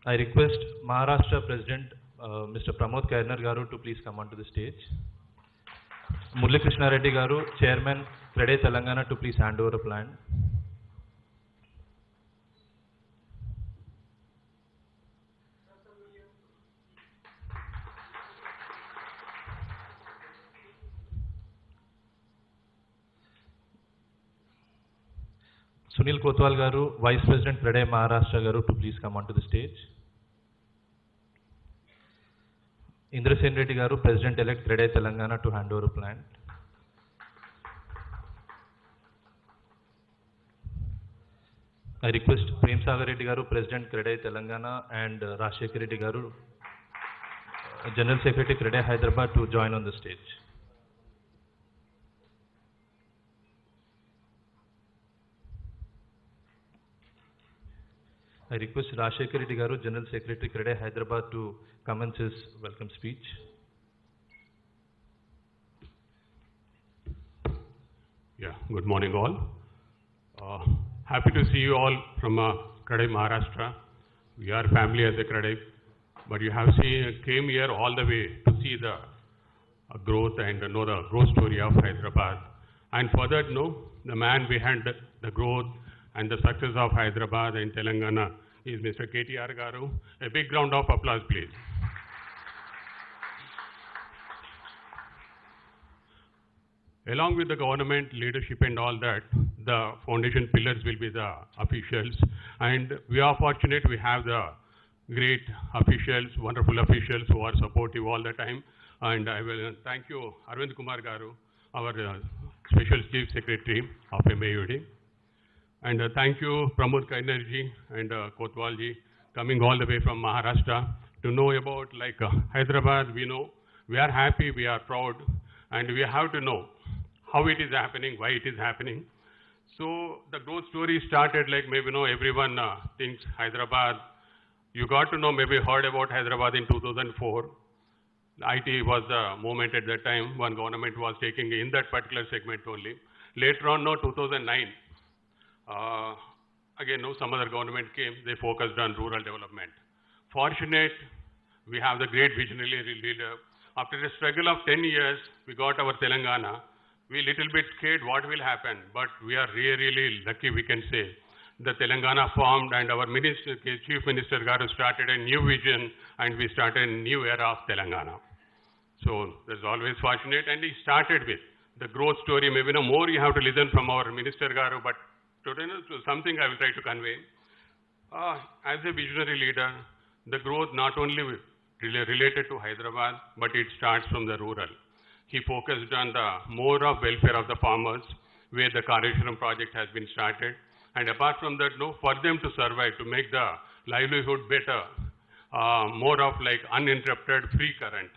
I request Maharashtra President Mr. Pramod Kairnar Garu to please come onto the stage. Krishna Reddy Garu, Chairman, CREDAI Telangana, to please hand over a plan. Sunil Kotwal Garu, Vice President, CREDAI Maharashtra Garu, to please come onto the stage. Indrasen Reddy Garu, President-elect, CREDAI Telangana, to hand over a plan. I request Prem Sagar Reddy Garu, President, CREDAI Telangana, and Rashekar Reddy Garu, General Secretary, CREDAI Hyderabad, to join on the stage. I request Rashekar Reddy Garu, General Secretary, CREDAI Hyderabad, to commence his welcome speech. Yeah, good morning all. Happy to see you all from CREDAI Maharashtra. We are family at the CREDAI, but you have came here all the way to see the growth and know the growth story of Hyderabad. And further know the man behind the growth and the success of Hyderabad and Telangana is Mr. KTR Garu. A big round of applause, please. Along with the government leadership and all that, the foundation pillars will be the officials. And we are fortunate we have the great officials, wonderful officials who are supportive all the time. And I will thank you, Arvind Kumar Garu, our Special Chief Secretary of MAUD. And thank you, Pramod Kairnar-ji and Kotwal-ji, coming all the way from Maharashtra to know about Hyderabad. We know, we are happy, we are proud, and we have to know how it is happening, why it is happening. So the growth story started maybe everyone thinks Hyderabad. You got to know, maybe heard about Hyderabad in 2004. IT was the moment at that time when government was taking in that particular segment only. Later on, 2009. Again, some other government came, they focused on rural development. Fortunate, we have the great visionary leader. After a struggle of 10 years, we got our Telangana. We little bit scared what will happen, but we are really lucky, we can say. The Telangana formed and our Chief Minister Garu started a new vision and we started a new era of Telangana. So there's always fortunate, and he started with the growth story. Maybe more you have to listen from our Minister Garu, but today, something I will try to convey. As a visionary leader, the growth not only related to Hyderabad, but it starts from the rural. He focused on the more of welfare of the farmers, where the Kareswaram project has been started. And apart from that, for them to survive, to make the livelihood better, more of uninterrupted free current.